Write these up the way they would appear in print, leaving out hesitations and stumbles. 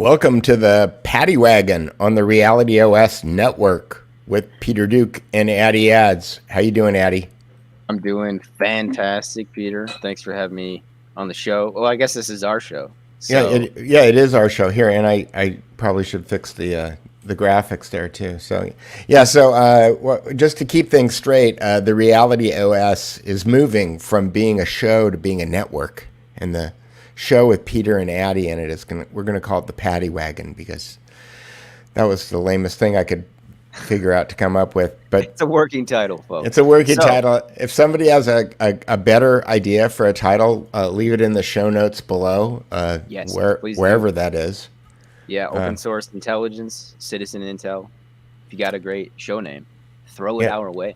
Welcome to the Paddy Wagon on the Reality OS network with Peter Duke and Addy Ads. How you doing, Addy? I'm doing fantastic, Peter. Thanks for having me on the show. Well, I guess this is our show. So, it is our show here, and I probably should fix the graphics there too. So just to keep things straight, the Reality OS is moving from being a show to being a network, and the show with Peter and Addy in it we're gonna call it the Paddy Wagon because that was the lamest thing I could figure out to come up with. But it's a working title, folks. It's a working title. If somebody has a better idea for a title, leave it in the show notes below. Yes, wherever that is. Yeah, open source intelligence, citizen intel. If you got a great show name, throw it our way.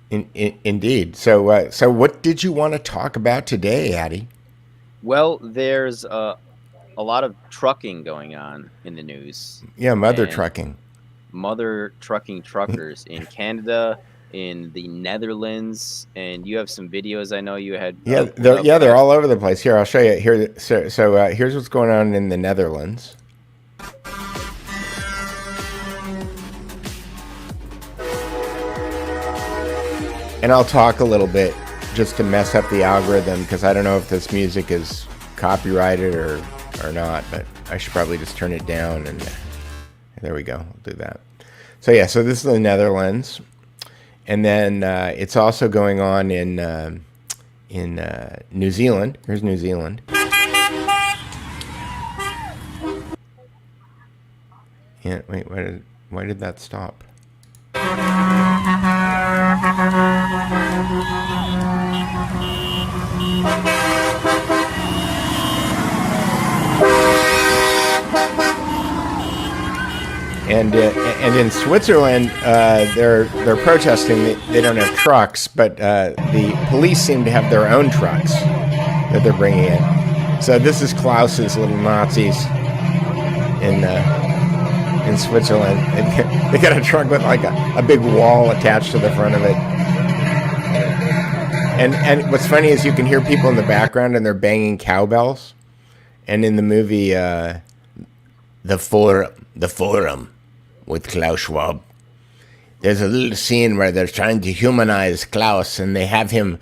Indeed. So what did you want to talk about today, Addy? Well, there's a lot of trucking going on in the news. Yeah, mother trucking truckers in Canada, in the Netherlands, and you have some videos I know you had. They're all over the place. Here, I'll show you. Here, so here's what's going on in the Netherlands. And I'll talk a little bit just to mess up the algorithm because I don't know if this music is copyrighted or not, but I should probably just turn it down, and there we go. I'll do that. So so this is the Netherlands, and then it's also going on in New Zealand. Here's New Zealand. Yeah, wait, why did that stop? And in Switzerland, they're protesting. They don't have trucks, but the police seem to have their own trucks that they're bringing in. So this is Klaus's little Nazis in Switzerland. They got a truck with like a big wall attached to the front of it. And what's funny is you can hear people in the background and they're banging cowbells. And in the movie, the Forum with Klaus Schwab, there's a little scene where they're trying to humanize Klaus, and they have him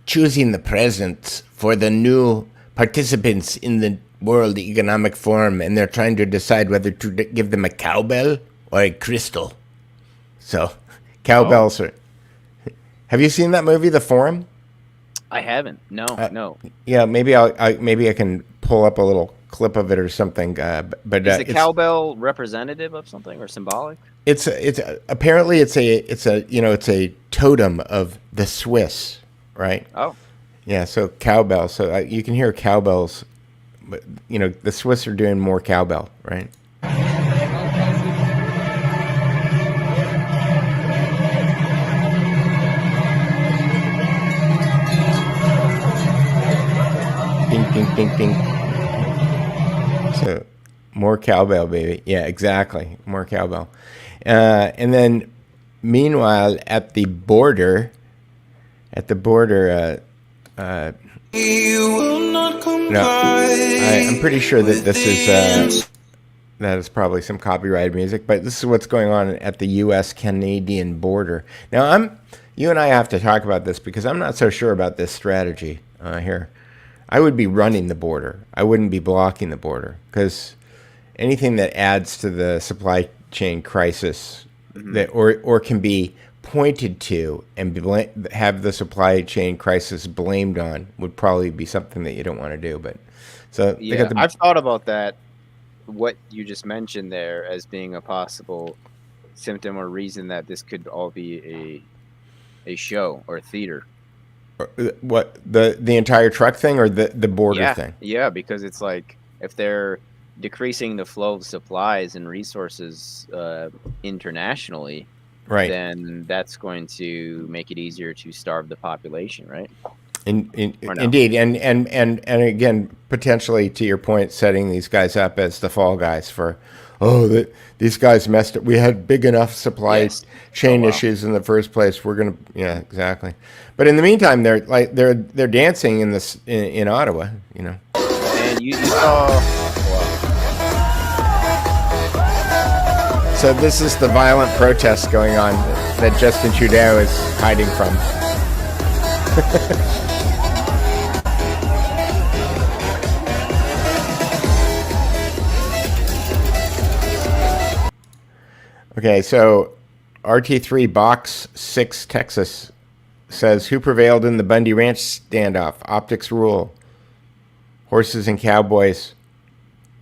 choosing the presents for the new participants in the World Economic Forum, and they're trying to decide whether to give them a cowbell or a crystal. So, cowbells are... Have you seen that movie, The Forum? I haven't. No, no. Yeah, maybe I can pull up a little clip of it or something. But is the cowbell representative of something or symbolic? It's apparently it's a totem of the Swiss, right? Oh, yeah. So cowbell. So you can hear cowbells, but the Swiss are doing more cowbell, right? Ding, ding, ding, ding. So, more cowbell, baby. Yeah, exactly. More cowbell. And then, meanwhile, at the border, I'm pretty sure that this is that is probably some copyrighted music, but this is what's going on at the U.S.-Canadian border. Now, you and I have to talk about this because I'm not so sure about this strategy here. I would be running the border. I wouldn't be blocking the border because anything that adds to the supply chain crisis that or can be pointed to and have the supply chain crisis blamed on would probably be something that you don't want to do. But so yeah, I've thought about that. What you just mentioned there as being a possible symptom or reason that this could all be a show or theater. What, the entire truck thing or the border thing? Yeah, because it's like if they're decreasing the flow of supplies and resources internationally, right, then that's going to make it easier to starve the population, right? Indeed, and again, potentially to your point, setting these guys up as the fall guys for, these guys messed up. We had big enough supply chain issues in the first place. We're gonna, exactly. But in the meantime, they're dancing in Ottawa, And you saw. So this is the violent protest going on that Justin Trudeau is hiding from. Okay, so RT3 Box 6 Texas says, who prevailed in the Bundy Ranch standoff? Optics rule. Horses and cowboys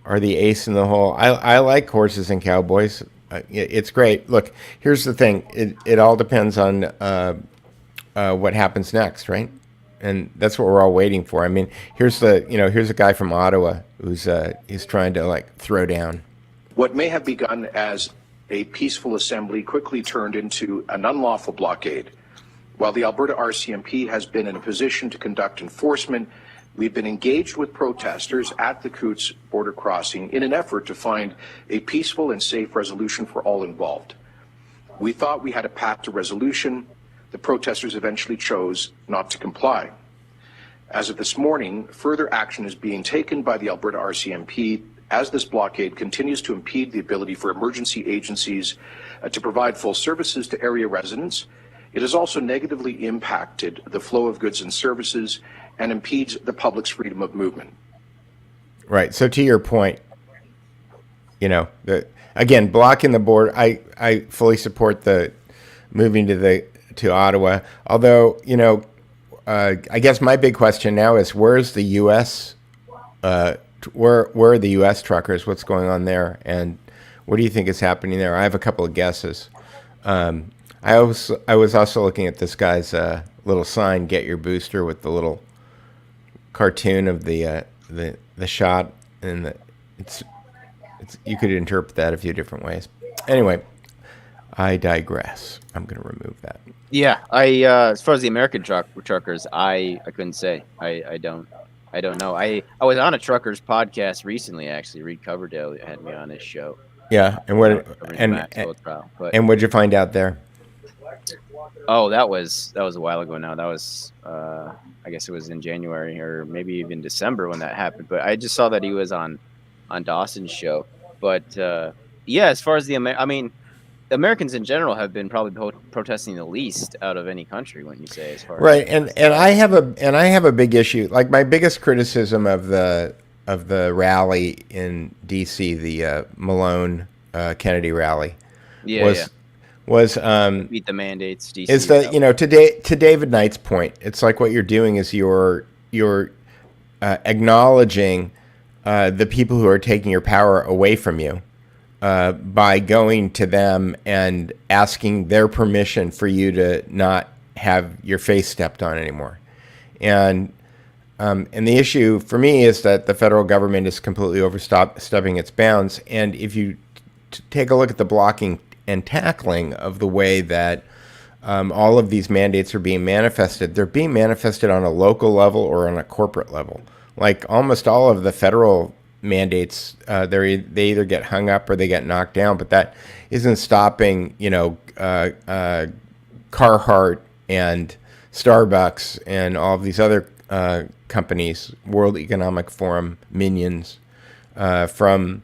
are the ace in the hole. I like horses and cowboys. It's great. Look, here's the thing. It all depends on what happens next, right? And that's what we're all waiting for. I mean, here's a guy from Ottawa who's he's trying to like throw down. What may have begun as a peaceful assembly quickly turned into an unlawful blockade. While the Alberta RCMP has been in a position to conduct enforcement, we've been engaged with protesters at the Coutts border crossing in an effort to find a peaceful and safe resolution for all involved. We thought we had a path to resolution. The protesters eventually chose not to comply. As of this morning, further action is being taken by the Alberta RCMP as this blockade continues to impede the ability for emergency agencies to provide full services to area residents. It has also negatively impacted the flow of goods and services and impedes the public's freedom of movement. Right. So to your point, again, blocking the border, I fully support the moving to Ottawa. Although, I guess my big question now is, where's the U.S. Where are the U.S. truckers? What's going on there? And what do you think is happening there? I have a couple of guesses. I was also looking at this guy's little sign, "Get your booster," with the little cartoon of the shot, and it's you could interpret that a few different ways. Anyway, I digress. I'm going to remove that. Yeah, as far as the American truckers, I couldn't say. I don't know. I was on a truckers podcast recently. Actually, Reed Coverdale had me on his show. Yeah, and what'd you find out there? Oh, that was a while ago now. That was I guess it was in January or maybe even December when that happened. But I just saw that he was on Dawson's show. But yeah, as far as the Americans in general have been probably protesting the least out of any country, when you say, as far right. as And I have a big issue. Like, my biggest criticism of the rally in DC, the Malone Kennedy rally, was beat the mandates. DC is that to David Knight's point, it's like what you're doing is you're acknowledging the people who are taking your power away from you. By going to them and asking their permission for you to not have your face stepped on anymore. And the issue for me is that the federal government is completely overstepping its bounds. And if you take a look at the blocking and tackling of the way that all of these mandates are being manifested, they're being manifested on a local level or on a corporate level. Like, almost all of the federal mandates, they either get hung up or they get knocked down, but that isn't stopping Carhartt and Starbucks and all of these other companies, World Economic Forum minions, from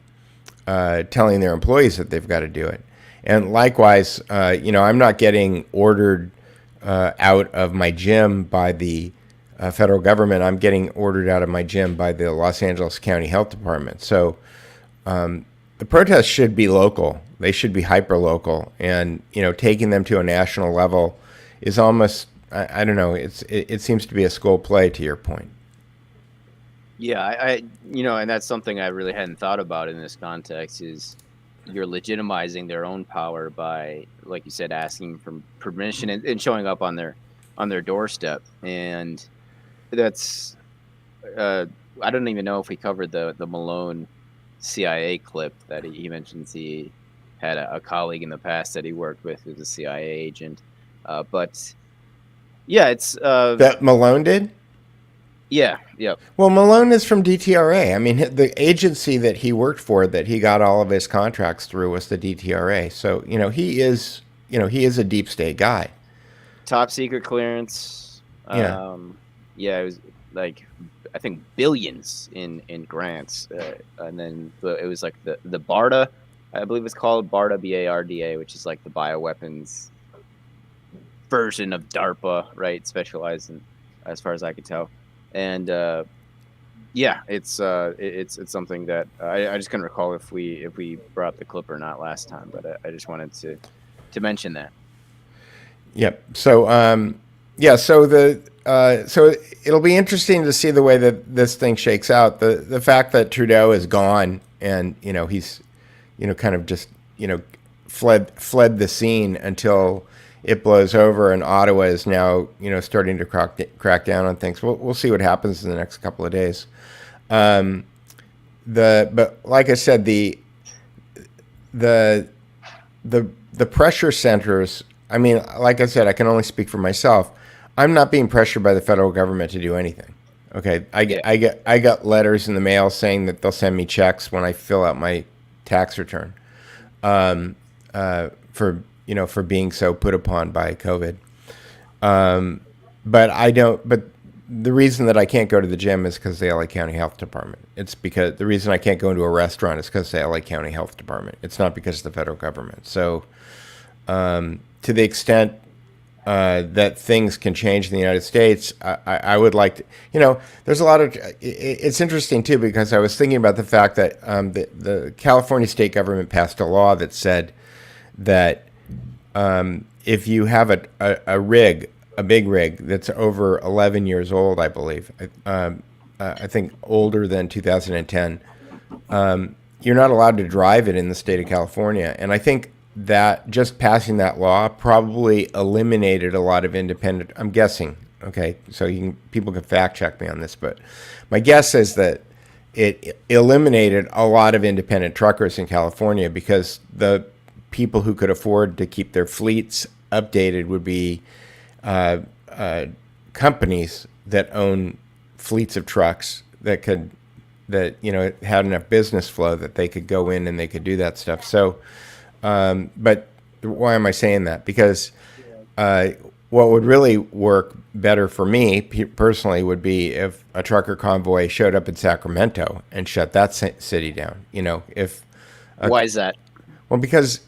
telling their employees that they've got to do it. And likewise, I'm not getting ordered out of my gym by the federal government. I'm getting ordered out of my gym by the Los Angeles County Health Department. So the protests should be local. They should be hyper local, and taking them to a national level is almost, I don't know. It seems to be a school play, to your point. Yeah, and that's something I really hadn't thought about in this context. Is you're legitimizing their own power by, like you said, asking for permission and showing up on their doorstep. And that's I don't even know if we covered the Malone CIA clip that he mentions. He had a colleague in the past that he worked with who's a CIA agent. But yeah, it's that Malone did. Yeah. Well, Malone is from DTRA. I mean, the agency that he worked for, that he got all of his contracts through, was the DTRA. So he is a deep state guy. Top secret clearance. Yeah, it was like, I think, billions in grants, and then it was like the BARDA I believe it's called BARDA, BARDA, which is like the bioweapons version of DARPA, right? Specialized in, as far as I could tell. And yeah, it's something that I just couldn't recall if we brought the clip or not last time, but I just wanted to mention that. Yep. So yeah. So it'll be interesting to see the way that this thing shakes out. The fact that Trudeau is gone and he's kind of just fled the scene until it blows over, and Ottawa is now starting to crack down on things. We'll see what happens in the next couple of days. But like I said, the pressure centers. I mean, like I said, I can only speak for myself. I'm not being pressured by the federal government to do anything. Okay, I got letters in the mail saying that they'll send me checks when I fill out my tax return, for being so put upon by COVID. But I don't. But the reason that I can't go to the gym is because of the LA County Health Department. It's because the reason I can't go into a restaurant is because of the LA County Health Department. It's not because of the federal government. So, to the extent that things can change in the United States, I would like to, there's a lot of, it's interesting too, because I was thinking about the fact that the California state government passed a law that said that if you have a rig, a big rig that's over 11 years old, I believe, I think older than 2010, you're not allowed to drive it in the state of California. And I think that just passing that law probably eliminated a lot of independent, I'm guessing, okay, so people can fact check me on this, but my guess is that it eliminated a lot of independent truckers in California, because the people who could afford to keep their fleets updated would be companies that own fleets of trucks that had enough business flow that they could go in and they could do that stuff. So, but why am I saying that? Because what would really work better for me personally would be if a trucker convoy showed up in Sacramento and shut that city down. Why is that? Well, because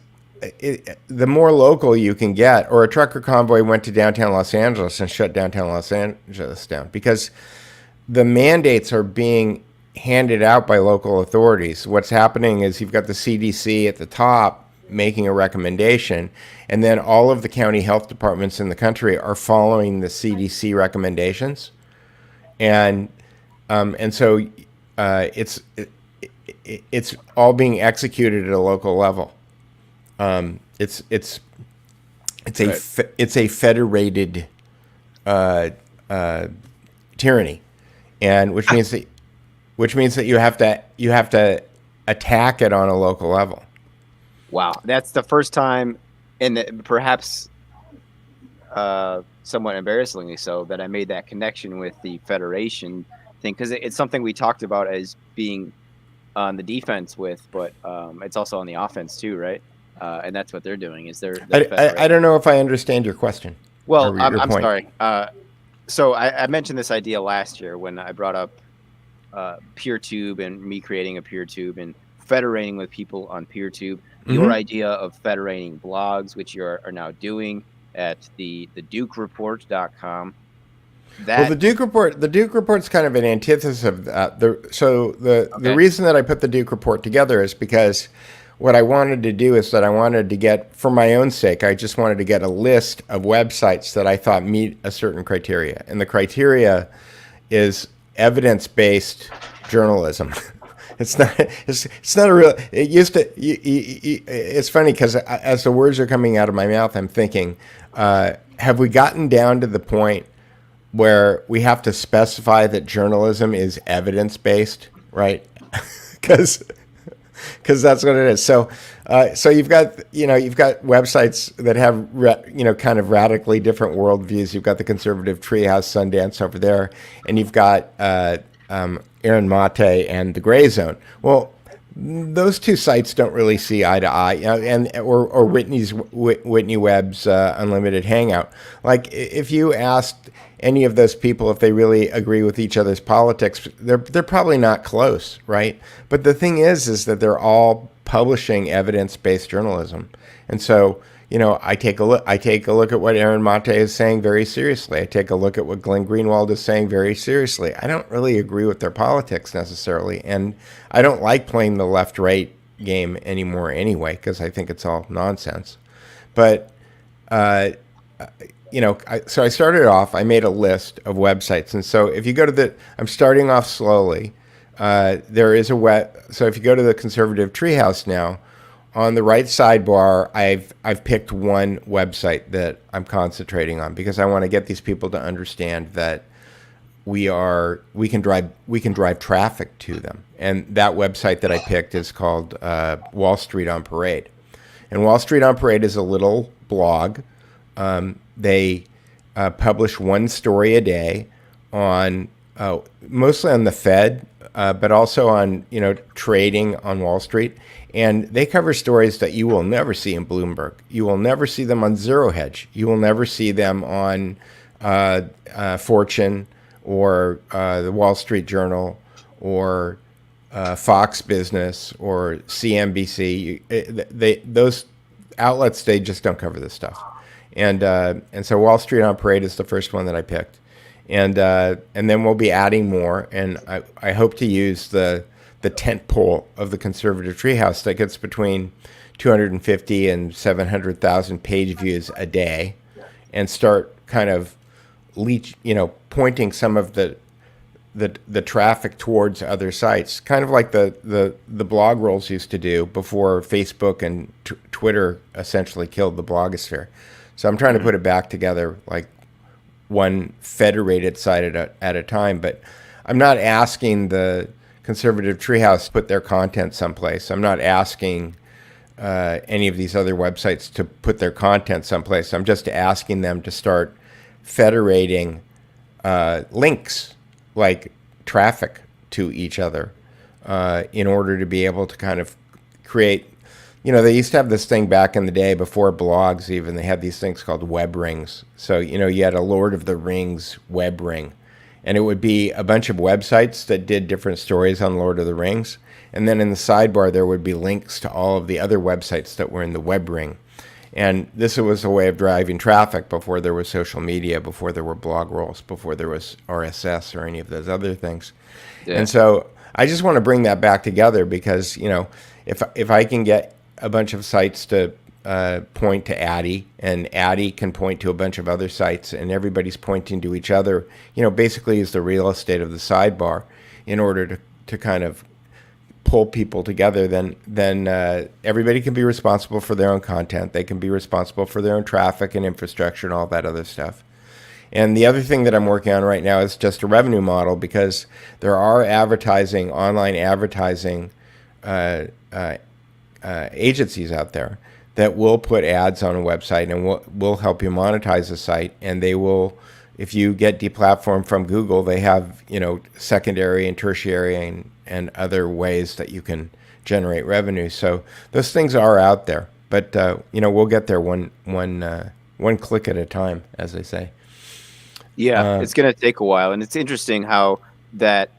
the more local you can get, or a trucker convoy went to downtown Los Angeles and shut downtown Los Angeles down, because the mandates are being handed out by local authorities. What's happening is you've got the CDC at the top making a recommendation, and then all of the county health departments in the country are following the CDC recommendations, and so it's all being executed at a local level. It's a federated tyranny, and which means that you have to attack it on a local level. Wow, that's the first time, and perhaps somewhat embarrassingly so, that I made that connection with the federation thing, because it's something we talked about as being on the defense with, but it's also on the offense too, right? And that's what they're doing. I don't know if I understand your question. Well, I'm sorry. So I mentioned this idea last year when I brought up PeerTube and me creating a PeerTube and federating with people on PeerTube. Your idea of federating blogs, which you are now doing at the DukeReport.com. Well, the Duke Report's kind of an antithesis of that. The reason that I put the Duke Report together is because what I wanted to do is that I wanted to get, for my own sake, I just wanted to get a list of websites that I thought meet a certain criteria. And the criteria is evidence-based journalism. It's not a real, it used to, it's funny because as the words are coming out of my mouth, I'm thinking, have we gotten down to the point where we have to specify that journalism is evidence-based, right? Because that's what it is. So you've got websites that have kind of radically different worldviews. You've got the conservative Treehouse Sundance over there, and you've got Aaron Mate and the Gray Zone. Well, those two sites don't really see eye to eye, or Whitney Webb's Unlimited Hangout. Like, if you asked any of those people if they really agree with each other's politics, they're probably not close, right? But the thing is that they're all publishing evidence-based journalism. And so, I take a look at what Aaron Mate is saying very seriously. I take a look at what Glenn Greenwald is saying very seriously. I don't really agree with their politics necessarily, and I don't like playing the left-right game anymore anyway, because I think it's all nonsense. But so I started off, I made a list of websites. And so if you go to I'm starting off slowly. There is so if you go to the Conservative Treehouse now, on the right sidebar, I've picked one website that I'm concentrating on because I want to get these people to understand that we can drive traffic to them. And that website that I picked is called Wall Street on Parade. And Wall Street on Parade is a little blog. They publish one story a day on mostly on the Fed, but also on trading on Wall Street. And they cover stories that you will never see in Bloomberg. You will never see them on Zero Hedge. You will never see them on Fortune or the Wall Street Journal or Fox Business or CNBC. Those outlets, they just don't cover this stuff. And so Wall Street on Parade is the first one that I picked. And then we'll be adding more. And I hope to use the tent pole of the Conservative Treehouse that gets between 250 and 700,000 page views a day, and start kind of pointing some of the traffic towards other sites, kind of like the blog rolls used to do before Facebook and Twitter essentially killed the blogosphere. So I'm trying to put it back together like one federated site at a time. But I'm not asking the Conservative Treehouse to put their content someplace. I'm not asking any of these other websites to put their content someplace. I'm just asking them to start federating links, like traffic to each other, in order to be able to kind of create. They used to have this thing back in the day before blogs even. They had these things called web rings. So, you had a Lord of the Rings web ring. And it would be a bunch of websites that did different stories on Lord of the Rings. And then in the sidebar, there would be links to all of the other websites that were in the web ring. And this was a way of driving traffic before there was social media, before there were blog rolls, before there was RSS or any of those other things. Yeah. And so I just want to bring that back together because, if I can get a bunch of sites to point to Addy, and Addy can point to a bunch of other sites, and everybody's pointing to each other, basically is the real estate of the sidebar in order to kind of pull people together, then everybody can be responsible for their own content. They can be responsible for their own traffic and infrastructure and all that other stuff. And the other thing that I'm working on right now is just a revenue model, because there are online advertising agencies out there that will put ads on a website and will help you monetize a site. And they will, if you get deplatformed from Google, they have, secondary and tertiary and other ways that you can generate revenue. So those things are out there, but we'll get there one click at a time, as they say. Yeah, it's going to take a while, and it's interesting how that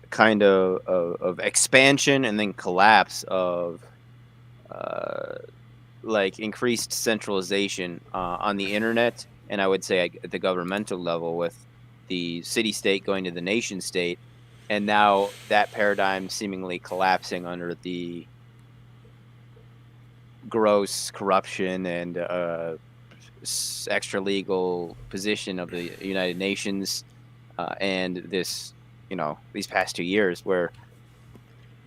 kind of expansion and then collapse of like increased centralization on the internet, and I would say at the governmental level, with the city-state going to the nation-state, and now that paradigm seemingly collapsing under the gross corruption and extra-legal position of the United Nations, and this, these past 2 years where,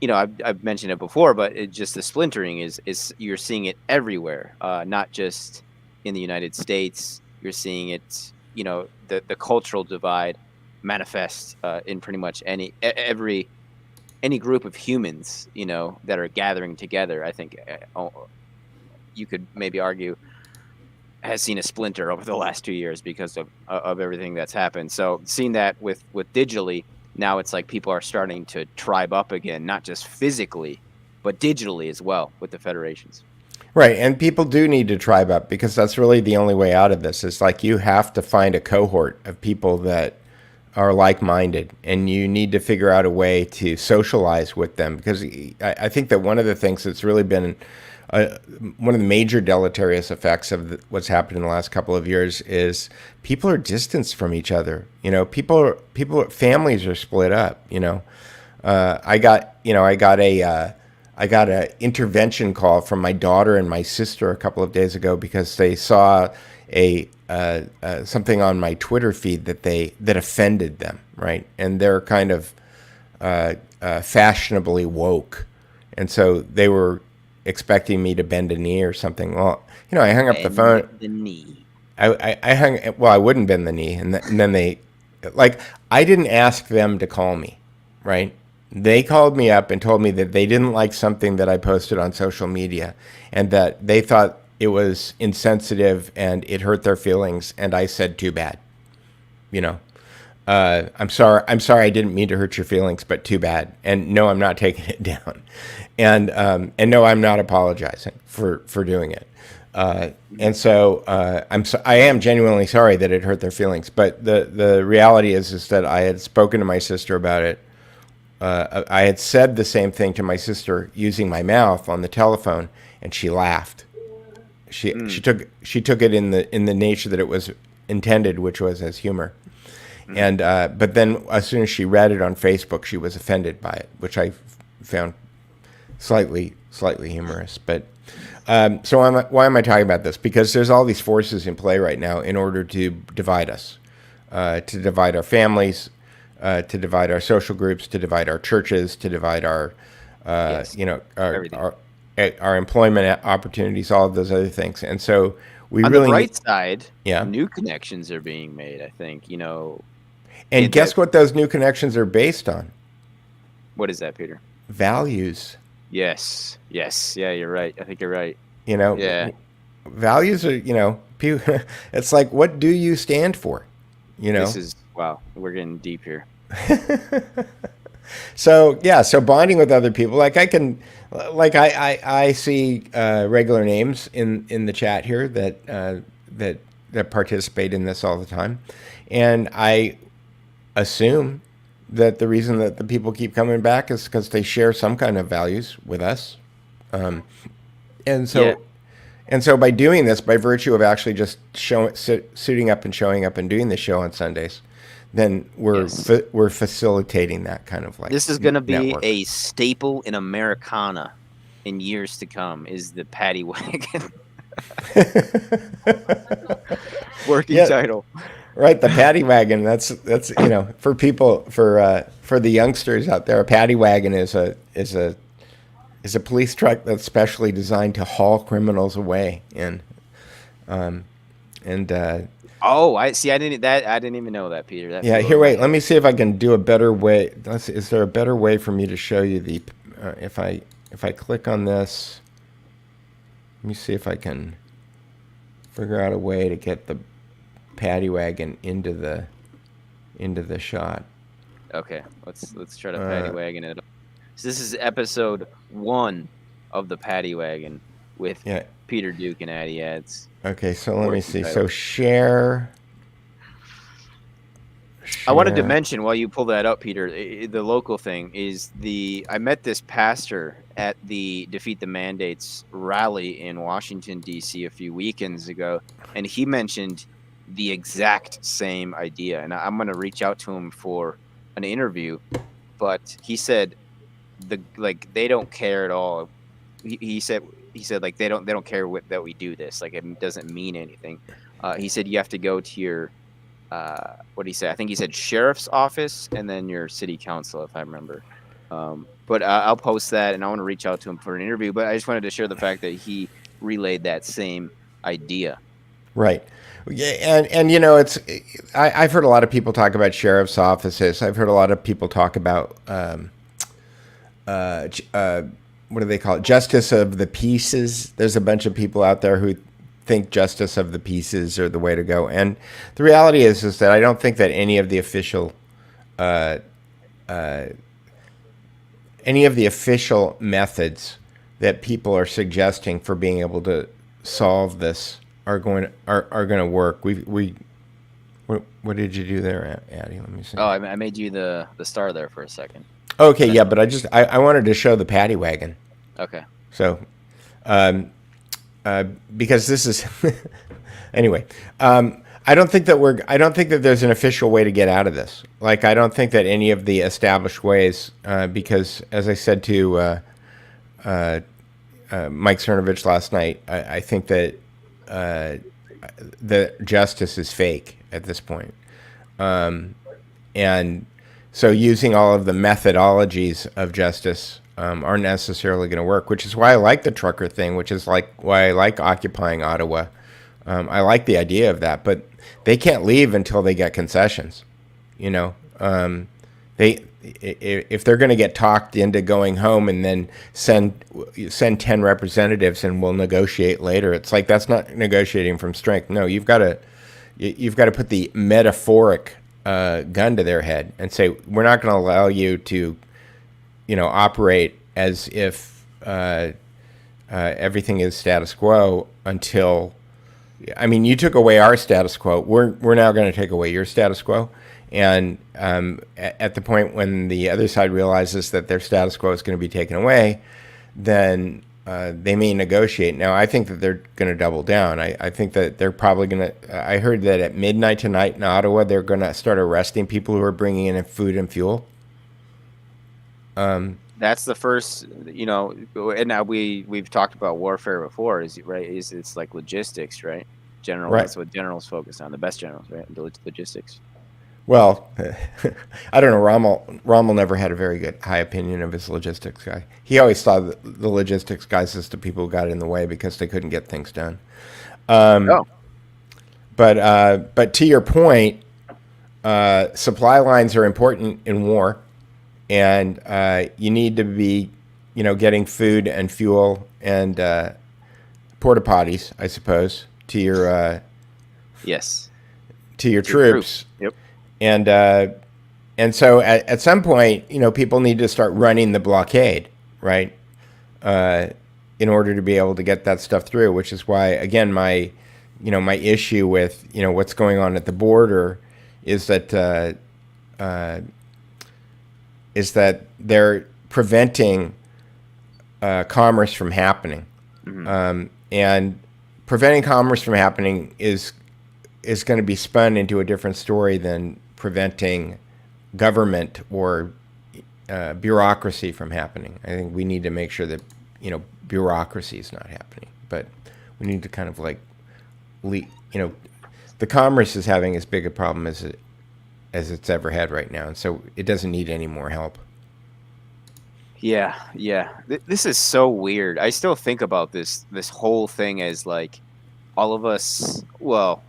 I've mentioned it before, but just the splintering is you're seeing it everywhere, not just in the United States. You're seeing it, the cultural divide manifest in pretty much any group of humans, that are gathering together. I think you could maybe argue has seen a splinter over the last 2 years because of everything that's happened. So seeing that with digitally, now it's like people are starting to tribe up again, not just physically, but digitally as well with the federations. Right, and people do need to tribe up, because that's really the only way out of this. It's like you have to find a cohort of people that are like-minded, and you need to figure out a way to socialize with them, because I think that one of the things that's really been one of the major deleterious effects of what's happened in the last couple of years is people are distanced from each other. You know, families are split up. You know, I got a intervention call from my daughter and my sister a couple of days ago because they saw something on my Twitter feed that offended them, right? And they're kind of fashionably woke, and so they were expecting me to bend a knee or something. Well, you know, I hung up the phone. The knee. I wouldn't bend the knee, and then they, like, I didn't ask them to call me, right? They called me up and told me that they didn't like something that I posted on social media, and that they thought it was insensitive and it hurt their feelings, and I said, too bad. You know, I'm sorry I didn't mean to hurt your feelings, but too bad. And no, I'm not taking it down. And no, I'm not apologizing for doing it. And so I am genuinely sorry that it hurt their feelings. But the reality is that I had spoken to my sister about it. I had said the same thing to my sister using my mouth on the telephone, and she laughed. She took it in the nature that it was intended, which was as humor. And but then as soon as she read it on Facebook, she was offended by it, which I found slightly humorous. But so why am I talking about this? Because there's all these forces in play right now in order to divide us, to divide our families, to divide our social groups, to divide our churches, to divide our our employment opportunities, all of those other things. And so on the bright side, new connections are being made, I think, you know. And guess what those new connections are based on? What is that, Peter? Values. Yes. Yeah, you're right. I think you're right. You know, values are, you know, it's like, what do you stand for? You know, wow, we're getting deep here. So bonding with other people, like I see regular names in the chat here that participate in this all the time, and I assume that the reason that the people keep coming back is because they share some kind of values with us, and so by doing this, by virtue of actually just suiting up and showing up and doing the show on Sundays, then we're facilitating that kind of, like, this is going to be a staple in Americana in years to come, is the Paddy Wagon. Working title. Right, the Paddy Wagon. That's you know, for people, for the youngsters out there, a Paddy Wagon is a police truck that's specially designed to haul criminals away. And oh, I see. I didn't even know that, Peter. Wait. Let me see if I can do a better way. Is there a better way for me to show you the? If I click on this, let me see if I can figure out a way to get the Paddy Wagon into the shot. Okay, let's try to Paddy Wagon it. So this is episode 1 of the Paddy Wagon with Peter Duke and Addy Ads. Okay, so let me see. So share. I wanted to mention, while you pull that up, Peter, the local thing is I met this pastor at the Defeat the Mandates rally in Washington, D.C. a few weekends ago, and he mentioned the exact same idea. And I'm going to reach out to him for an interview, but he said they don't care at all. He said like they don't care that we do this. Like, it doesn't mean anything. He said you have to go to your what did he say? I think he said sheriff's office and then your city council, if I remember. But I'll post that, and I want to reach out to him for an interview. But I just wanted to share the fact that he relayed that same idea. Right. Yeah, and you know, I've heard a lot of people talk about sheriff's offices. I've heard a lot of people talk about what do they call it? Justice of the peaces. There's a bunch of people out there who think justice of the peaces are the way to go. And the reality is that I don't think that any of the official methods that people are suggesting for being able to solve this are going to work. What did you do there, Addy? Let me see. Oh, I made you the star there for a second. Okay, yeah, but I wanted to show the Paddy Wagon. Okay. So, because this is anyway. I don't think that there's an official way to get out of this. Like, I don't think that any of the established ways, because as I said to Mike Cernovich last night, I think that the justice is fake at this point. And so using all of the methodologies of justice aren't necessarily going to work, which is why I like the trucker thing, which is like why I like occupying Ottawa. I like the idea of that, but they can't leave until they get concessions. You know, if they're going to get talked into going home and then send 10 representatives and we'll negotiate later, it's like that's not negotiating from strength. No, you've got to put the metaphoric gun to their head and say, we're not going to allow you to, operate as if everything is status quo until, I mean, you took away our status quo. We're now going to take away your status quo. And at the point when the other side realizes that their status quo is going to be taken away, then they may negotiate. Now, I think that they're going to double down. I think that they're probably going to. I heard that at midnight tonight in Ottawa, they're going to start arresting people who are bringing in food and fuel. That's the first, and now we've talked about warfare before. It's like logistics, right? General. Right. That's what generals focus on. The best generals, right? The logistics. Well, I don't know. Rommel never had a very good high opinion of his logistics guy. He always saw the logistics guys as the people who got in the way because they couldn't get things done. But to your point, supply lines are important in war, and you need to be, getting food and fuel and porta potties, I suppose, to your yes, to your troops. Yep. And so at some point, people need to start running the blockade, right? In order to be able to get that stuff through, which is why, again, my issue with, what's going on at the border is that they're preventing commerce from happening. Mm-hmm. And preventing commerce from happening is going to be spun into a different story than preventing government or bureaucracy from happening. I think we need to make sure that bureaucracy is not happening, but we need to kind of the commerce is having as big a problem as it's ever had right now, and so it doesn't need any more help. Yeah. This is so weird. I still think about this whole thing as like all of us. Well,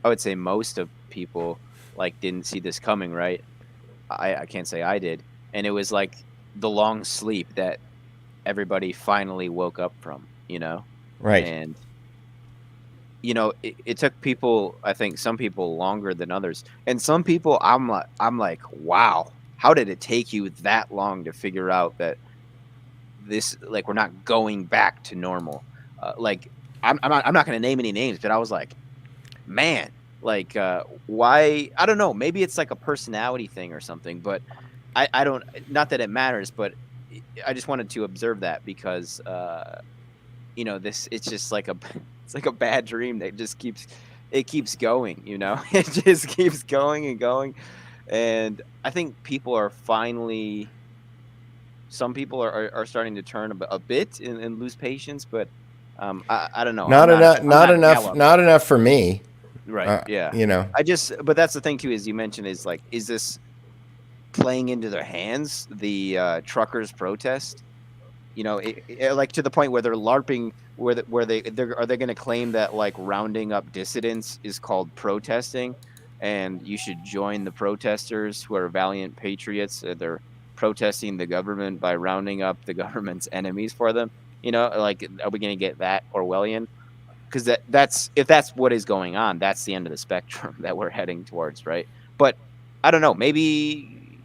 I would say most of people didn't see this coming, right? I can't say I did. And it was like the long sleep that everybody finally woke up from, Right. And it took people, I think some people longer than others. And some people I'm like, wow, how did it take you that long to figure out that this, we're not going back to normal? I'm not going to name any names, but I was like, man, why? I don't know. Maybe it's like a personality thing or something, but I don't, not that it matters, but I just wanted to observe that because, it's just it's like a bad dream that just keeps going, it just keeps going and going. And I think people are finally, some people are starting to turn a bit and lose patience, but I don't know. Not enough for me. Right. Yeah. But that's the thing too, is you mentioned is this playing into their hands, the truckers protest, to the point where they're LARPing, where they are they going to claim that rounding up dissidents is called protesting, and you should join the protesters who are valiant patriots. They're protesting the government by rounding up the government's enemies for them. Are we going to get that Orwellian? Because that's if that's what is going on, that's the end of the spectrum that we're heading towards, right? But I don't know. Maybe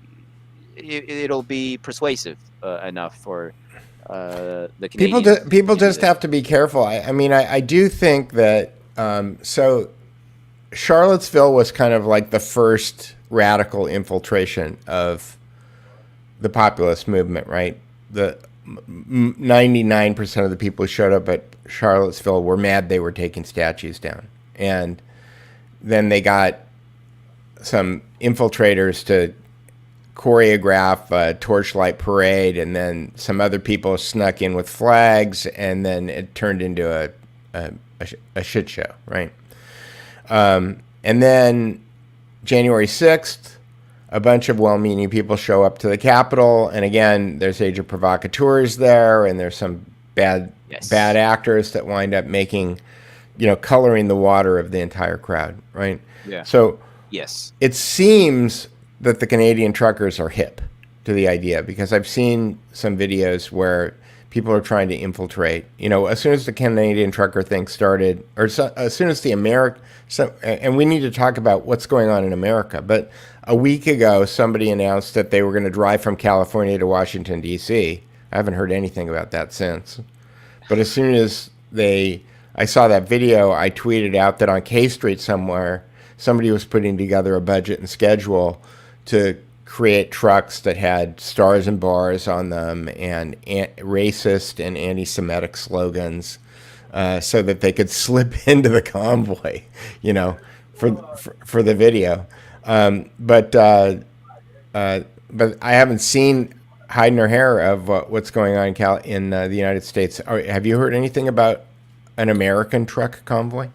it'll be persuasive enough for the Canadians. People just have to be careful. I mean, I do think that Charlottesville was kind of like the first radical infiltration of the populist movement, right? The 99% of the people who showed up at Charlottesville were mad they were taking statues down. And then they got some infiltrators to choreograph a torchlight parade, and then some other people snuck in with flags, and then it turned into a shit show, right? And then January 6th, a bunch of well-meaning people show up to the Capitol, and again, there's agent provocateurs there, and there's some bad actors that wind up making, coloring the water of the entire crowd, right? Yeah. So yes, it seems that the Canadian truckers are hip to the idea, because I've seen some videos where people are trying to infiltrate. As soon as the Canadian trucker thing started, or as soon as the and we need to talk about what's going on in America, but a week ago, somebody announced that they were going to drive from California to Washington, D.C. I haven't heard anything about that since. But as soon as I saw that video, I tweeted out that on K Street somewhere, somebody was putting together a budget and schedule to create trucks that had stars and bars on them and racist and anti-Semitic slogans, so that they could slip into the convoy, for the video. But I haven't seen hide nor hair of what's going on in the United States. Have you heard anything about an American truck convoy?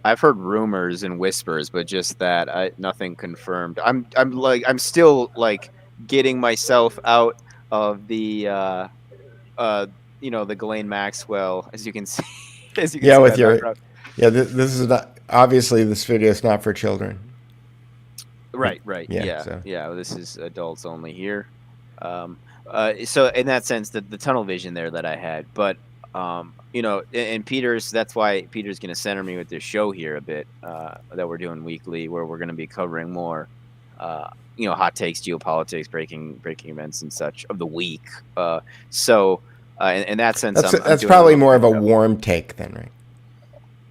I've heard rumors and whispers, but just that, nothing confirmed. I'm still like getting myself out of the the Ghislaine Maxwell, as you can see. As you can see with your background. This is not, obviously this video is not for children. Right. Yeah. This is adults only here. So in that sense, the tunnel vision there that I had, but and Peter's, that's why Peter's going to center me with this show here a bit, that we're doing weekly, where we're going to be covering more, hot takes, geopolitics, breaking events and such of the week. So in that sense, that's probably more of a warm take then, right?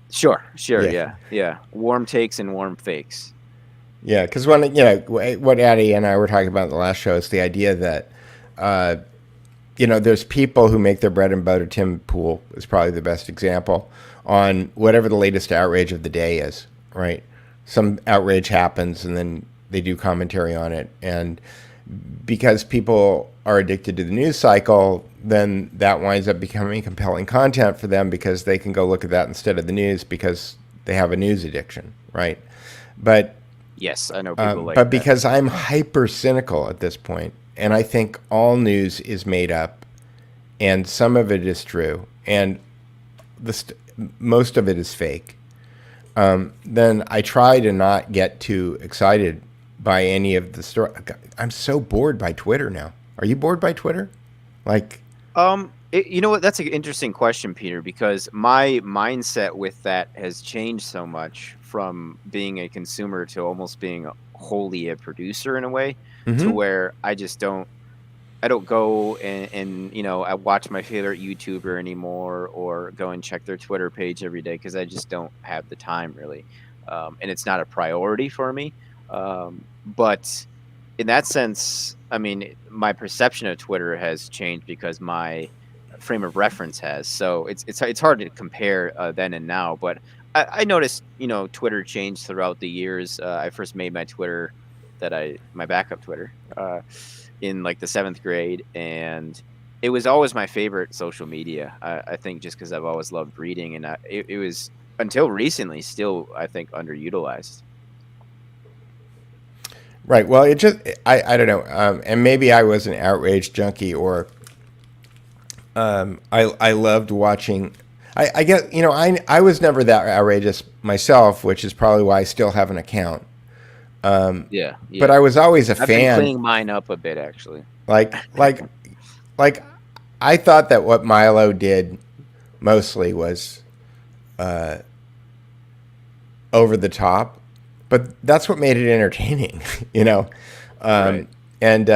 Sure. Yeah. Warm takes and warm fakes. Yeah, because what Addy and I were talking about in the last show is the idea that, there's people who make their bread and butter. Tim Pool is probably the best example on whatever the latest outrage of the day is, right? Some outrage happens and then they do commentary on it. And because people are addicted to the news cycle, then that winds up becoming compelling content for them, because they can go look at that instead of the news because they have a news addiction, right? But yes, I know people like but that. Because I'm hyper cynical at this point, and I think all news is made up, and some of it is true, and most of it is fake, then I try to not get too excited by any of the story. I'm so bored by Twitter now. Are you bored by Twitter? You know what? That's an interesting question, Peter, because my mindset with that has changed so much from being a consumer to almost being wholly a producer in a way, to where I don't go and I watch my favorite YouTuber anymore, or go and check their Twitter page every day, because I just don't have the time really, and it's not a priority for me. But in that sense, I mean, my perception of Twitter has changed because my frame of reference has. So it's hard to compare then and now. But I noticed, Twitter changed throughout the years. I first made my Twitter, my backup Twitter, in like the 7th grade, and it was always my favorite social media. I think just because I've always loved reading, and it was until recently still, I think, underutilized. Right. Well, I don't know, and maybe I was an outrage junkie, or I loved watching. I guess I was never that outrageous myself, which is probably why I still have an account. Yeah. But I was always a I've fan. been cleaning mine up a bit, actually. Like I thought that what Milo did mostly was over the top, but that's what made it entertaining, Right. And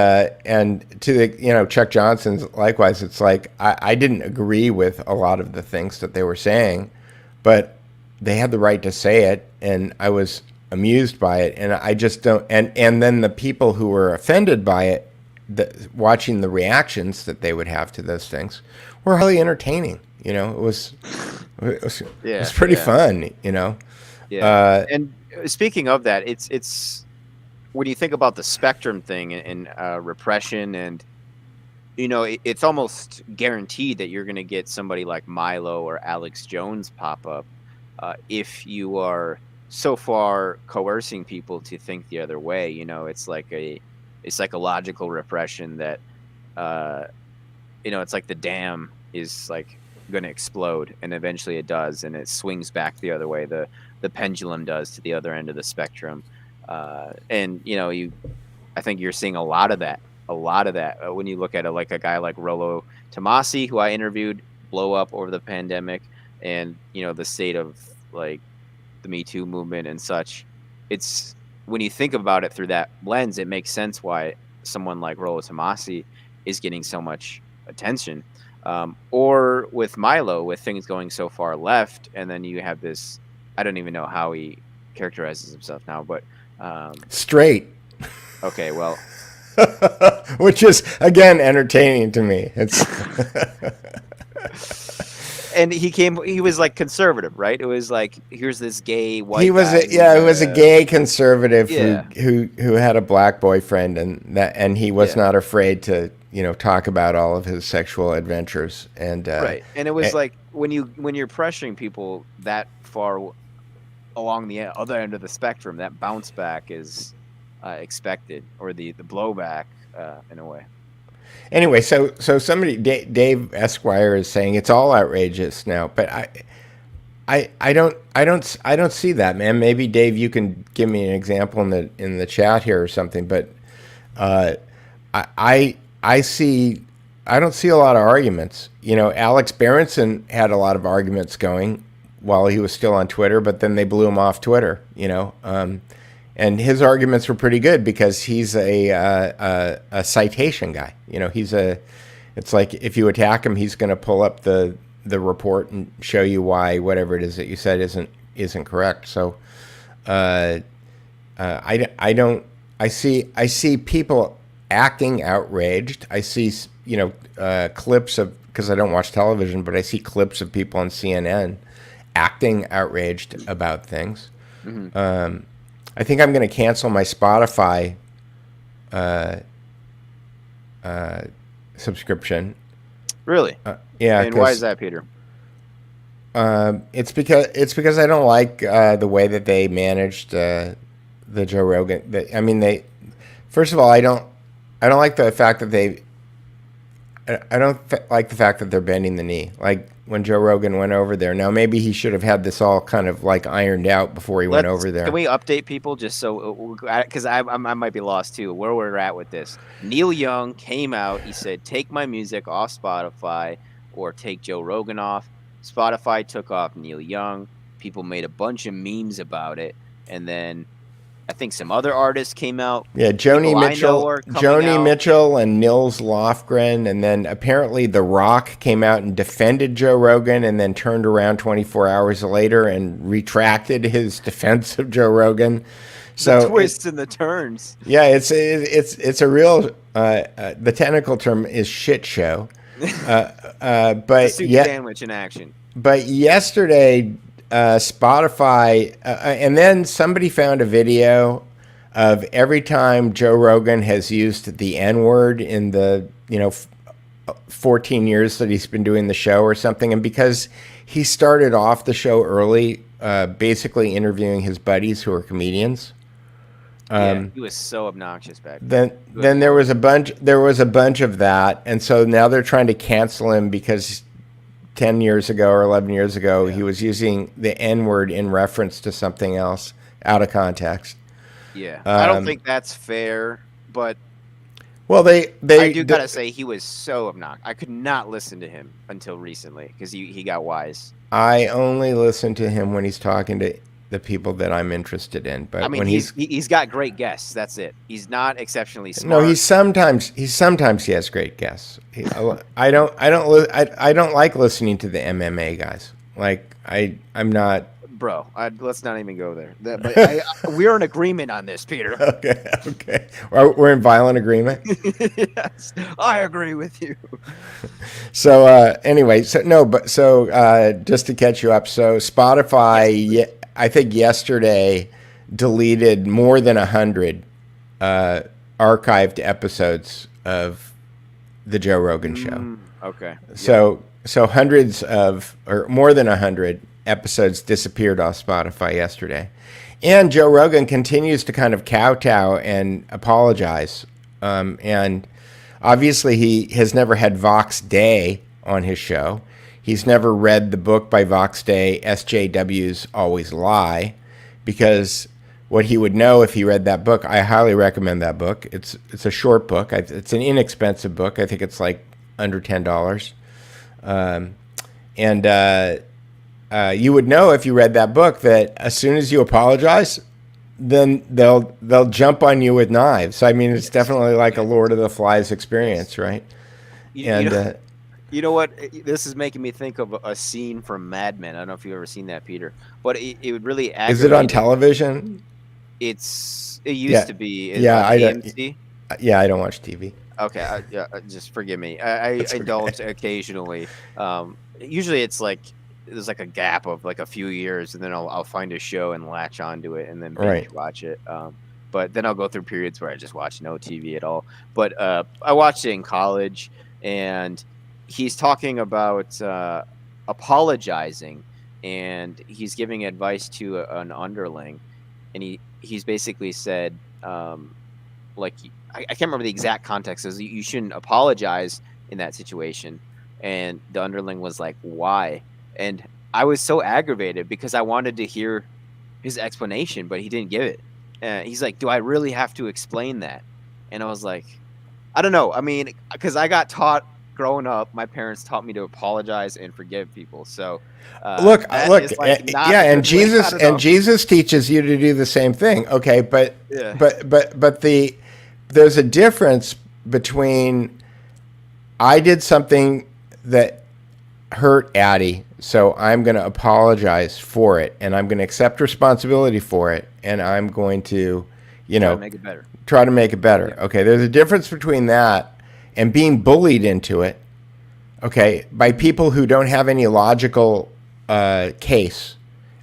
to the Chuck Johnson's likewise. It's like I didn't agree with a lot of the things that they were saying, but they had the right to say it, and I was amused by it, and I just don't. And then the people who were offended by it, watching the reactions that they would have to those things, were highly entertaining. You know, it was pretty fun. You know, and speaking of that, it's when you think about the spectrum thing and repression, and you know, it's almost guaranteed that you're going to get somebody like Milo or Alex Jones pop up if you are so far coercing people to think the other way. You know, it's like a psychological repression that you know, it's like the dam is like going to explode, and eventually it does, and it swings back the other way. The pendulum does to the other end of the spectrum, and you know, I think you're seeing a lot of that when you look at it, like a guy like Rollo Tomasi, who I interviewed, blow up over the pandemic, and you know, the state of like the Me Too movement and such. It's, when you think about it through that lens, it makes sense why someone like Rollo Tomasi is getting so much attention. Or with Milo, with things going so far left, and then you have this, I don't even know how he characterizes himself now, but straight. Okay, well, which is again entertaining to me. It's and he was like conservative, right? It was like, here's this gay white he was guy he was a gay conservative Yeah. who had a black boyfriend, and he was not afraid to, you know, talk about all of his sexual adventures, and right. And it was like, when you're pressuring people that far along the other end of the spectrum, that bounce back is expected, or the blowback in a way. Anyway, so somebody, Dave Esquire, is saying it's all outrageous now, but I don't see that, man. Maybe Dave, you can give me an example in the chat here or something, but I don't see a lot of arguments. You know, Alex Berenson had a lot of arguments going while he was still on Twitter, but then they blew him off Twitter. You know, and his arguments were pretty good because he's a citation guy. You know, it's like if you attack him, he's going to pull up the report and show you why whatever it is that you said isn't correct. So I see people acting outraged. I see, you know, clips of, because I don't watch television, but I see clips of people on CNN acting outraged about things. Mm-hmm. I think I'm going to cancel my Spotify subscription. Really? Yeah. And why is that, Peter? It's because I don't like the way that they managed the Joe Rogan. First of all, I don't like the fact that like the fact that they're bending the knee. Like when Joe Rogan went over there. Now maybe he should have had this all kind of like ironed out before he went over there. Can we update people just so, because I might be lost too, where we're at with this? Neil Young came out. He said, take my music off Spotify or take Joe Rogan off. Spotify took off Neil Young. People made a bunch of memes about it. And then I think some other artists came out. Yeah, Joni Mitchell and Nils Lofgren, and then apparently The Rock came out and defended Joe Rogan, and then turned around 24 hours later and retracted his defense of Joe Rogan. So the twists and the turns. Yeah, it's a real. The technical term is shit show. But soup sandwich in action. But yesterday, Spotify, and then somebody found a video of every time Joe Rogan has used the N-word in the 14 years that he's been doing the show or something, and because he started off the show early, basically interviewing his buddies who are comedians. He was so obnoxious back then. Then there was a bunch of that, and so now they're trying to cancel him because 10 years ago or 11 years ago, he was using the N-word in reference to something else out of context. Yeah, I don't think that's fair, but well, I gotta say he was so obnoxious. I could not listen to him until recently because he got wise. I only listen to him when he's talking to the people that I'm interested in. But I mean, when he's got great guests. That's it. He's not exceptionally smart. No, he sometimes has great guests. I don't like listening to the MMA guys. Like I'm not. bro, let's not even go there. We're in agreement on this, Peter. Okay. We're in violent agreement. Yes, I agree with you. So anyway, just to catch you up, so Spotify, I think yesterday deleted more than 100 archived episodes of the Joe Rogan show. Okay. So hundreds of, or more than 100 episodes disappeared off Spotify yesterday. And Joe Rogan continues to kind of kowtow and apologize. And obviously he has never had Vox Day on his show. He's never read the book by Vox Day, SJWs Always Lie, because what he would know if he read that book, I highly recommend that book. It's a short book. It's an inexpensive book. I think it's like under $10. You would know if you read that book that as soon as you apologize, then they'll jump on you with knives. So, I mean, it's definitely like a Lord of the Flies experience, right? You know what? This is making me think of a scene from Mad Men. I don't know if you've ever seen that, Peter. But it would really aggravate. Is it on television? It used to be. AMC? I don't watch TV. Okay, just forgive me. I indulge occasionally. Usually it's like there's like a gap of like a few years, and then I'll find a show and latch onto it, and then binge watch it. But then I'll go through periods where I just watch no TV at all. But I watched it in college, and he's talking about apologizing, and he's giving advice to an underling, and he's basically said like. I can't remember the exact context. Is you shouldn't apologize in that situation, and the underling was like, "Why?" And I was so aggravated because I wanted to hear his explanation, but he didn't give it. He's like, "Do I really have to explain that?" And I was like, "I don't know. I mean, because I got taught growing up, my parents taught me to apologize and forgive people. So and Jesus teaches you to do the same thing. Okay, but there's a difference between I did something that hurt Addy, so I'm going to apologize for it, and I'm going to accept responsibility for it, and I'm going to, try to make it better. Yeah. Okay, there's a difference between that and being bullied into it, okay, by people who don't have any logical case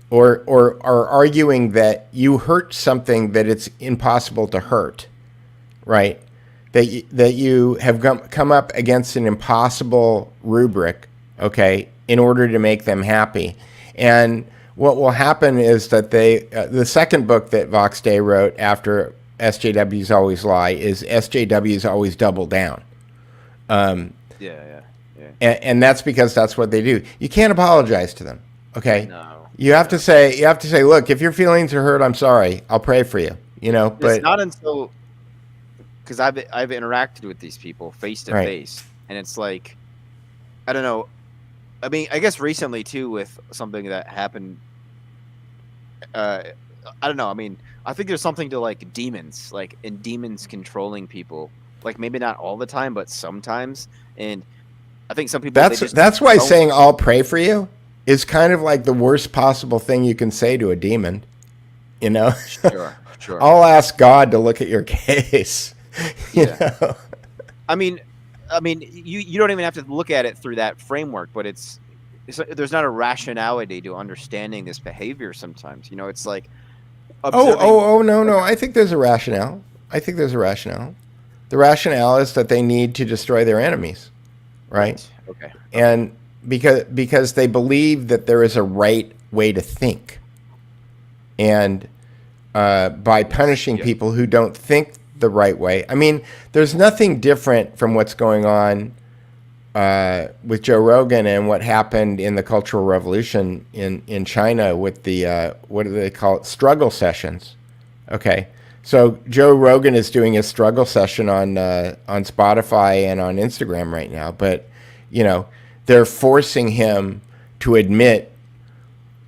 or are arguing that you hurt something that it's impossible to hurt. Right, that you have come up against an impossible rubric, okay, in order to make them happy. And what will happen is that the second book that Vox Day wrote after SJWs Always Lie is SJWs Always Double Down. And that's because that's what they do. You can't apologize to them, okay? No. You have to say, look, if your feelings are hurt, I'm sorry. I'll pray for you. But it's not until. Because I've interacted with these people face to face, and it's like, I don't know. I mean, I guess recently too with something that happened. I don't know. I mean, I think there's something to like demons, and demons controlling people. Like maybe not all the time, but sometimes. And I think some people. That's why saying "I'll pray for you" is kind of like the worst possible thing you can say to a demon. Sure. I'll ask God to look at your case. You know? I mean, you don't even have to look at it through that framework, but there's not a rationality to understanding this behavior sometimes. It's like no. I think there's a rationale. The rationale is that they need to destroy their enemies, right? Okay. And because they believe that there is a right way to think, and by punishing people who don't think the right way. I mean, there's nothing different from what's going on with Joe Rogan and what happened in the Cultural Revolution in China with the, what do they call it, struggle sessions. Okay, so Joe Rogan is doing a struggle session on Spotify and on Instagram right now, but, they're forcing him to admit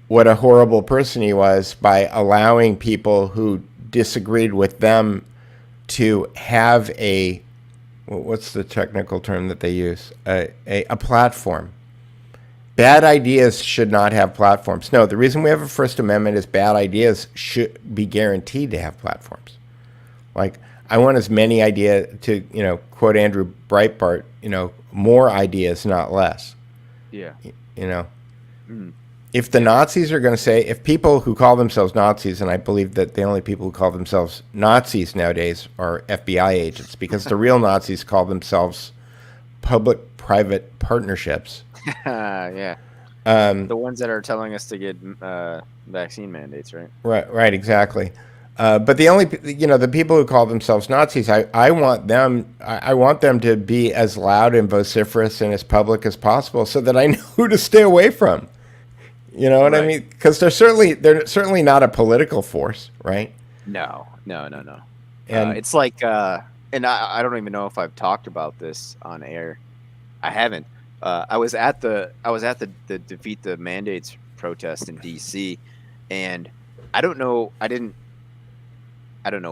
what a horrible person he was by allowing people who disagreed with them to have what's the technical term that they use? A platform. bad ideas should not have platforms. No, the reason we have a First Amendment is bad ideas should be guaranteed to have platforms. Like, I want as many ideas to, quote Andrew Breitbart, more ideas, not less. Yeah. If the Nazis are going to say, if people who call themselves Nazis, and I believe that the only people who call themselves Nazis nowadays are FBI agents, because the real Nazis call themselves public-private partnerships. Yeah. The ones that are telling us to get vaccine mandates, right? Right, exactly. But the only, the people who call themselves Nazis, I want them to be as loud and vociferous and as public as possible, so that I know who to stay away from. You know what I mean? Because they're certainly not a political force, right? No. And it's like, and I don't even know if I've talked about this on air. I haven't. I was at the Defeat the Mandates protest in DC, and I don't know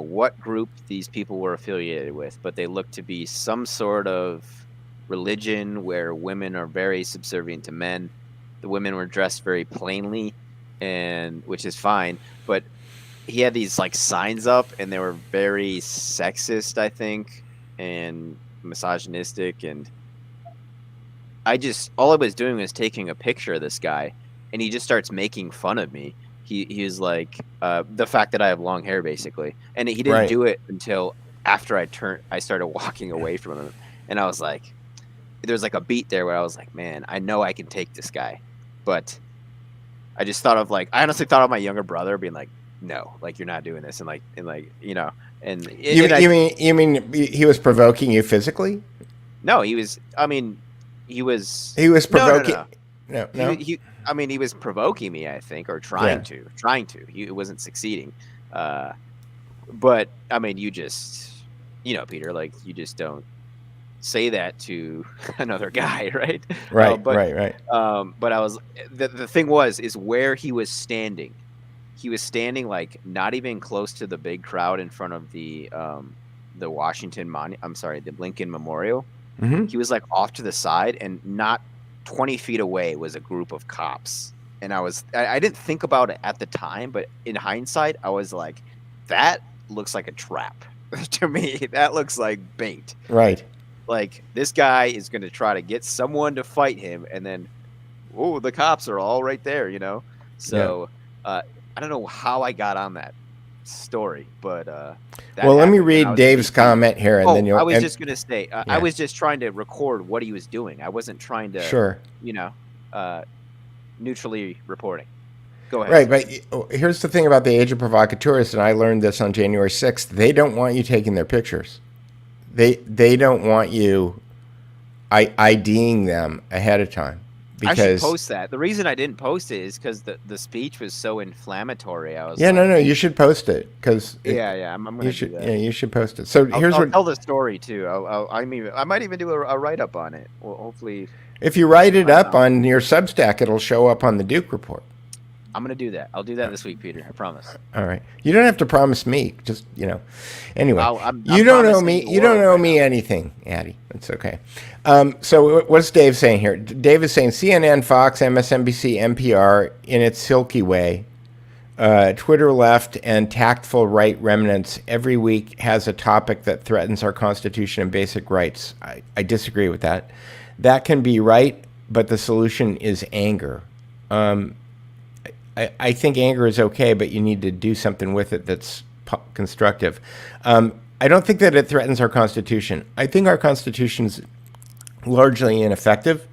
what group these people were affiliated with, but they looked to be some sort of religion where women are very subservient to men. The women were dressed very plainly, which is fine, but he had these like signs up, and they were very sexist, I think, and misogynistic, and all I was doing was taking a picture of this guy, and he just starts making fun of me. He was like, the fact that I have long hair, basically, and he didn't do it until after I started walking away from him, and I was like, there's like a beat there where I was like, man, I know I can take this guy, but I just thought of I honestly thought of my younger brother being like, no, like, you're not doing this, and you mean he was provoking you physically? No, he was. I mean, he was provoking. No. He was provoking me, I think, or trying to. He wasn't succeeding. But I mean, you just, Peter, like, you just don't say that to another guy, right? Right. But I was the thing is where he was standing. He was standing like not even close to the big crowd in front of the the Lincoln Memorial. Mm-hmm. He was like off to the side, and not 20 feet away was a group of cops. And I didn't think about it at the time, but in hindsight, I was like, that looks like a trap to me. That looks like bait. Right. Like, this guy is going to try to get someone to fight him, and then, the cops are all right there, So, I don't know how I got on that story, but let me read Dave's comment here, and then I was just going to say, I was just trying to record what he was doing. I wasn't trying to, neutrally reporting. Go ahead. Right, but here's the thing about the age of provocateurs, and I learned this on January 6th. They don't want you taking their pictures. They don't want you IDing them ahead of time. Because I should post that. The reason I didn't post it is because the speech was so inflammatory. I was no, you should post it, because I'm gonna do that. Yeah, you should post it. So I'll tell the story too. I might even do a write up on it. Well, hopefully, if you write it up on your Substack, it'll show up on the Duke Report. I'm gonna do that. I'll do that this week, Peter. I promise. All right. You don't have to promise me. Just Anyway, I'm you don't owe me. You don't owe me anything, Addy. It's okay. So what's Dave saying here? Dave is saying CNN, Fox, MSNBC, NPR, in its silky way, Twitter left, and tactful right remnants every week has a topic that threatens our Constitution and basic rights. I disagree with that. That can be right, but the solution is anger. I think anger is okay, but you need to do something with it that's constructive. I don't think that it threatens our Constitution. I think our Constitution's largely ineffective,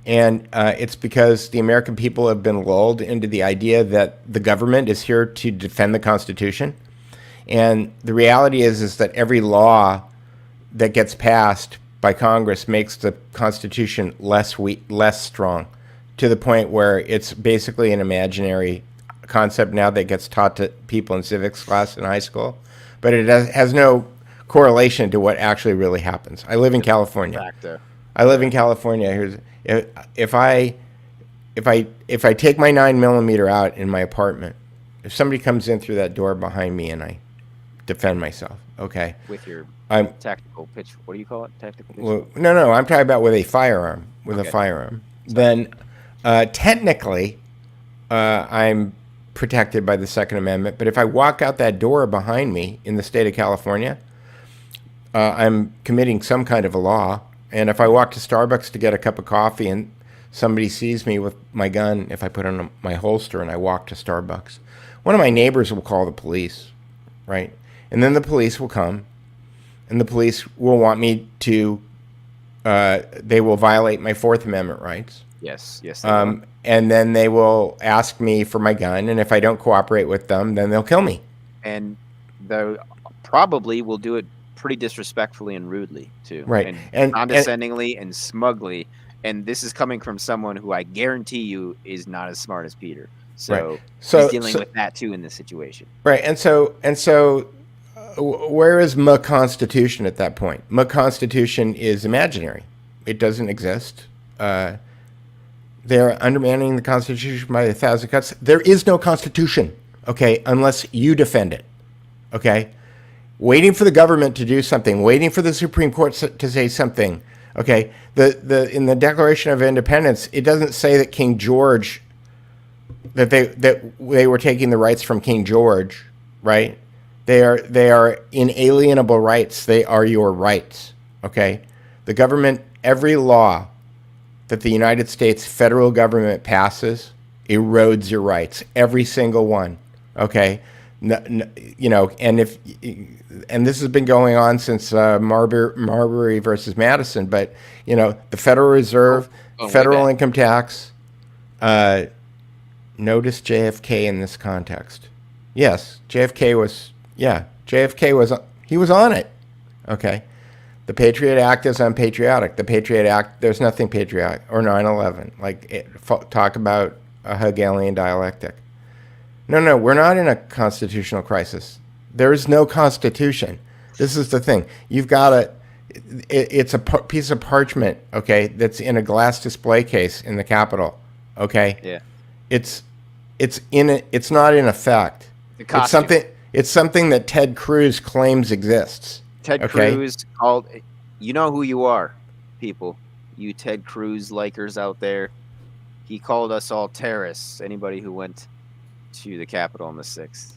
and it's because the American people have been lulled into the idea that the government is here to defend the Constitution. And the reality is that every law that gets passed by Congress makes the Constitution less strong, to the point where it's basically an imaginary concept now that gets taught to people in civics class in high school, but it has no correlation to what actually really happens. I live in California. I live in California. If I take my 9mm out in my apartment, if somebody comes in through that door behind me and I defend myself, okay, with your tactical pitch, what do you call it? Tactical pitch? Well, no, I'm talking about with a firearm. Then Technically, I'm protected by the Second Amendment, but if I walk out that door behind me in the state of California, I'm committing some kind of a law. And if I walk to Starbucks to get a cup of coffee and somebody sees me with my gun, if I put on my holster and I walk to Starbucks, one of my neighbors will call the police, right? And then the police will come, and the police will want me to, they will violate my Fourth Amendment rights. Yes. And then they will ask me for my gun, and if I don't cooperate with them, then they'll kill me. And they probably will do it pretty disrespectfully and rudely too, right? And condescendingly and smugly. And this is coming from someone who I guarantee you is not as smart as Peter. So, right. He's dealing with that too in this situation. Right. And so, where is my Constitution at that point? My Constitution is imaginary. It doesn't exist. They're undermining the Constitution by 1,000 cuts. There is no Constitution, okay, unless you defend it, okay? Waiting for the government to do something, waiting for the Supreme Court to say something, okay? In the Declaration of Independence, it doesn't say that King George, that they were taking the rights from King George, right? They are inalienable rights. They are your rights, okay? The government, every law that the United States federal government passes erodes your rights, every single one, okay? And this has been going on since Marbury versus Madison, but the Federal Reserve, federal income tax. Notice JFK in this context. Yes, JFK was on it. Okay. The Patriot Act is unpatriotic. The Patriot Act, there's nothing patriotic, or 9/11. Talk about a Hegelian dialectic. No, we're not in a constitutional crisis. There is no constitution. This is the thing. You've got it's a piece of parchment, okay, that's in a glass display case in the Capitol, okay? Yeah. It's not in effect. It's something that Ted Cruz claims exists. Ted Cruz called, you know who you are, people. You Ted Cruz likers out there. He called us all terrorists, anybody who went to the Capitol on the 6th.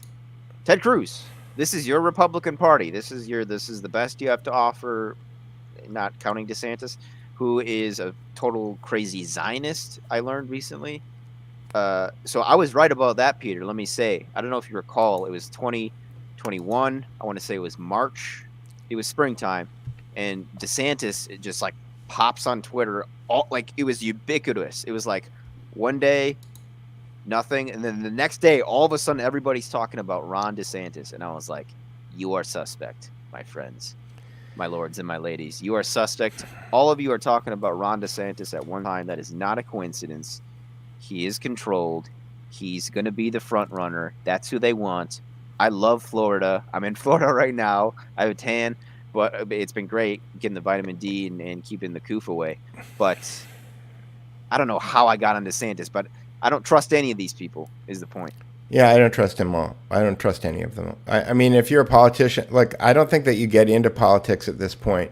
Ted Cruz, this is your Republican Party. This is the best you have to offer, not counting DeSantis, who is a total crazy Zionist, I learned recently. So I was right about that, Peter. Let me say, I don't know if you recall, it was 2021. I want to say it was March. It was springtime, and DeSantis just like pops on Twitter. It was ubiquitous. It was like one day, nothing, and then the next day, all of a sudden, everybody's talking about Ron DeSantis, and I was like, "You are suspect, my friends, my lords and my ladies. You are suspect. All of you are talking about Ron DeSantis at one time. That is not a coincidence. He is controlled. He's going to be the front runner. That's who they want. I love Florida. I'm in Florida right now. I have a tan, but it's been great getting the vitamin D and keeping the coof away. But I don't know how I got on DeSantis, but I don't trust any of these people is the point. Yeah, I don't trust them all. I don't trust any of them. I mean, if you're a politician, I don't think that you get into politics at this point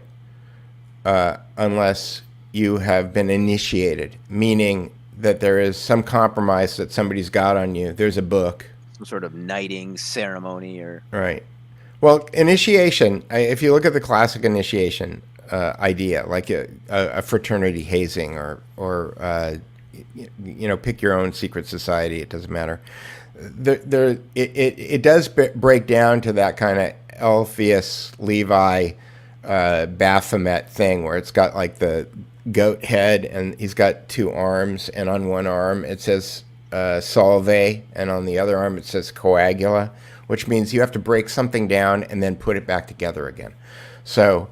unless you have been initiated, meaning that there is some compromise that somebody's got on you. There's a book. Some sort of knighting ceremony or... Right. Well, initiation, if you look at the classic initiation idea, like a fraternity hazing or pick your own secret society, it doesn't matter. It does break down to that kind of Alpheus Levi Baphomet thing where it's got like the goat head and he's got two arms, and on one arm it says Salve, and on the other arm it says Coagula, which means you have to break something down and then put it back together again. So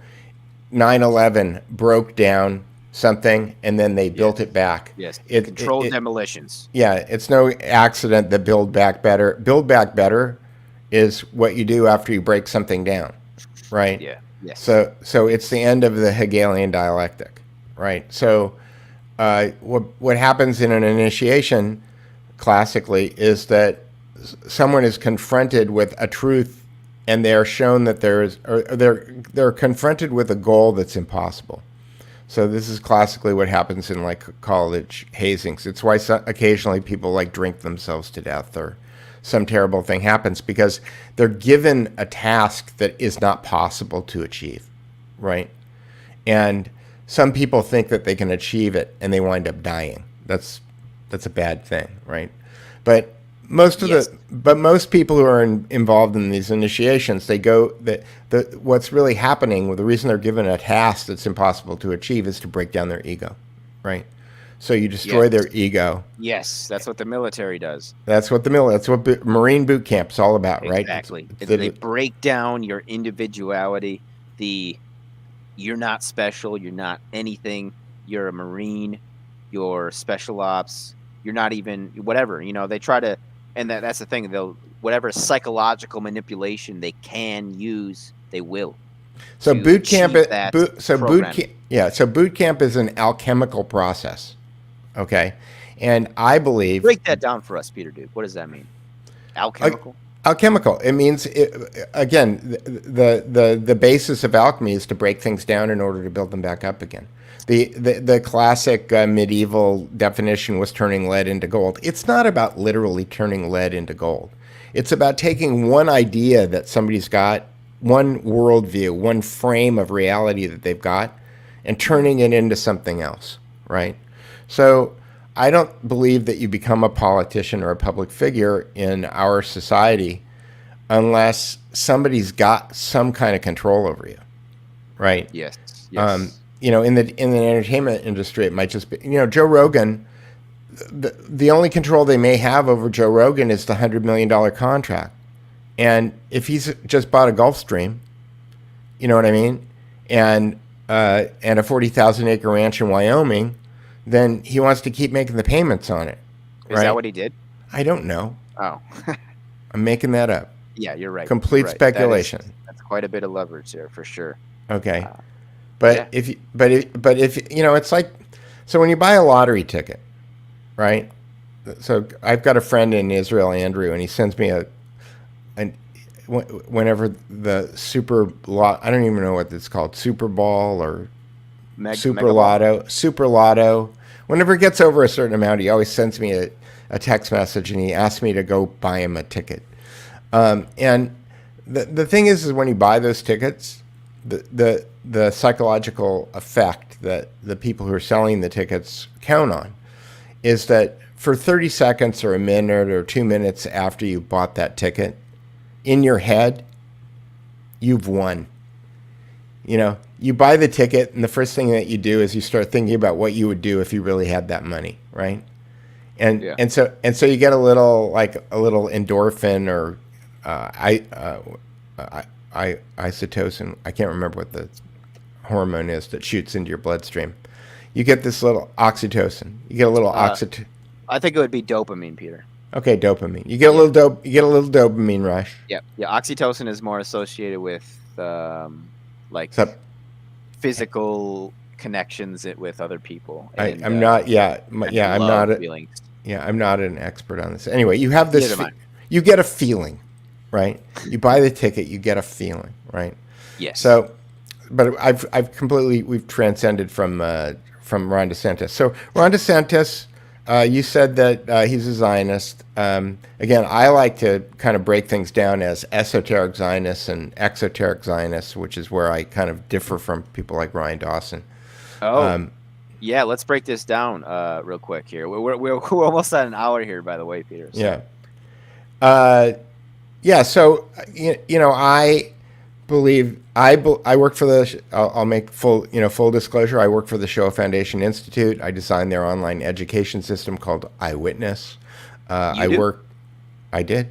9/11 broke down something and then they built it back. Yes, controlled demolitions. Yeah, it's no accident that Build Back Better. Build Back Better is what you do after you break something down, right? Yeah. Yes. So it's the end of the Hegelian dialectic, right? So what happens in an initiation, classically, is that someone is confronted with a truth, and they're shown that they're confronted with a goal that's impossible. So this is classically what happens in like college hazings. It's why occasionally people like drink themselves to death or some terrible thing happens, because they're given a task that is not possible to achieve, right? And some people think that they can achieve it and they wind up dying. That's a bad thing, right? But most people who are involved in these initiations, they go what's really happening, the reason they're given a task that's impossible to achieve is to break down their ego, right? So you destroy their ego. Yes, that's what the military does. That's what Marine boot camp's all about, right? Exactly. They break down your individuality. You're not special. You're not anything. You're a Marine. You're special ops. You're not even whatever. They try to, and that's the thing. Whatever psychological manipulation they can use, they will. So boot camp. So boot camp is an alchemical process. Okay, and I believe. Break that down for us, Peter, dude. What does that mean? Alchemical. Alchemical. It means, again, the basis of alchemy is to break things down in order to build them back up again. The classic medieval definition was turning lead into gold. It's not about literally turning lead into gold. It's about taking one idea that somebody's got, one worldview, one frame of reality that they've got, and turning it into something else, right? So I don't believe that you become a politician or a public figure in our society unless somebody's got some kind of control over you, right? Yes. In the entertainment industry, it might just be, Joe Rogan. The only control they may have over Joe Rogan is the $100 million contract, and if he's just bought a Gulfstream, you know what I mean, and a 40,000 acre ranch in Wyoming, then he wants to keep making the payments on it. Right? Is that what he did? I don't know. Oh. I'm making that up. Yeah, you're right. Complete speculation. That's quite a bit of leverage there for sure. Okay. If it's like, so when you buy a lottery ticket, right? So I've got a friend in Israel, Andrew, and he sends me whenever the I don't even know what it's called, Super Ball or Super Lotto. Whenever it gets over a certain amount, he always sends me a text message, and he asks me to go buy him a ticket. And the thing is when you buy those tickets, the psychological effect that the people who are selling the tickets count on is that for 30 seconds or a minute or 2 minutes after you bought that ticket, in your head, you've won. You buy the ticket, and the first thing that you do is you start thinking about what you would do if you really had that money, right? And so you get a little endorphin or oxytocin. I can't remember what the hormone is that shoots into your bloodstream. You get this little oxytocin. You get a little oxytocin. I think it would be dopamine, Peter. Okay, dopamine. You get a little You get a little dopamine rush. Yeah. Oxytocin is more associated with physical connections with other people. And, I'm not an expert on this. Anyway, you have this. You get a feeling, right? You buy the ticket, you get a feeling, right? Yes. So, but we've transcended from Ron DeSantis. So Ron DeSantis. You said that he's a Zionist. Again, I like to kind of break things down as esoteric Zionists and exoteric Zionists, which is where I kind of differ from people like Ryan Dawson. Yeah, let's break this down real quick here. We're almost at an hour here, by the way, Peter. So. Yeah. So I believe I work for the. I'll make full disclosure. I work for the Shoah Foundation Institute. I designed their online education system called Eyewitness. I did.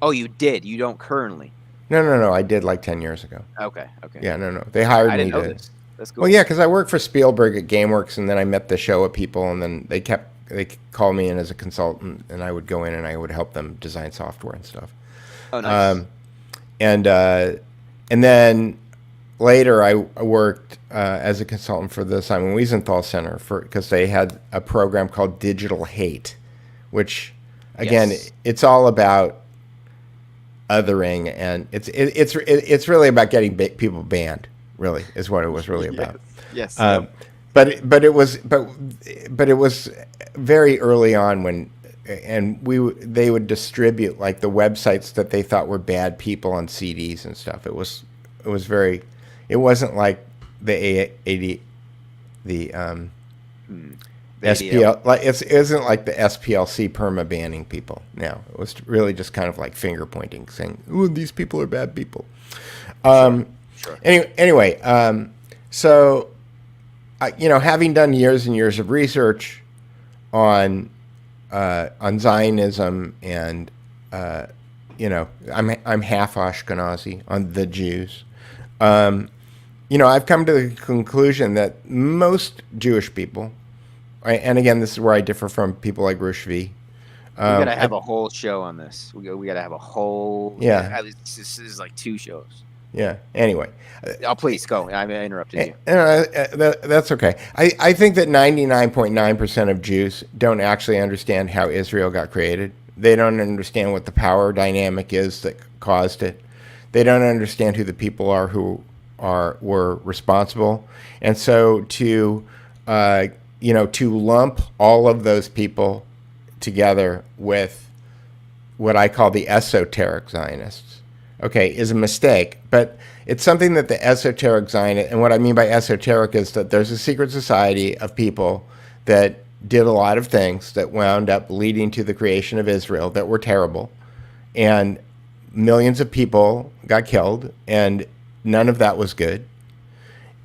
Oh, you did. You don't currently. No. I did like 10 years ago. Okay. Yeah, no. They hired me to. That's cool. Well, yeah, because I worked for Spielberg at GameWorks, and then I met the Shoah people, and then they called me in as a consultant, and I would go in and I would help them design software and stuff. Oh, nice. And then later I worked as a consultant for the Simon Wiesenthal Center because they had a program called Digital Hate, which again it's all about othering, and it's really about getting people banned. Really is what it was really about. Yes. but it was very early on when, and they would distribute like the websites that they thought were bad people on CDs and stuff. It was very, it wasn't like the the SPL, like it isn't like the SPLC perma banning people. No, it was really just kind of like finger pointing, saying, "Ooh, these people are bad people." Sure. Anyway, so having done years and years of research on Zionism, and I'm half Ashkenazi on the Jews. I've come to the conclusion that most Jewish people, and again, this is where I differ from people like Rushvi. We gotta have a whole show on this. We gotta have a whole. Yeah. This is like 2 shows. Yeah. Anyway. Oh, please go. I interrupted you. That's okay. I think that 99.9% of Jews don't actually understand how Israel got created. They don't understand what the power dynamic is that caused it. They don't understand who the people are who were responsible. And so to lump all of those people together with what I call the esoteric Zionists, okay, is a mistake. But it's something that the esoteric Zionists, and what I mean by esoteric is that there's a secret society of people that did a lot of things that wound up leading to the creation of Israel that were terrible. And millions of people got killed, and none of that was good.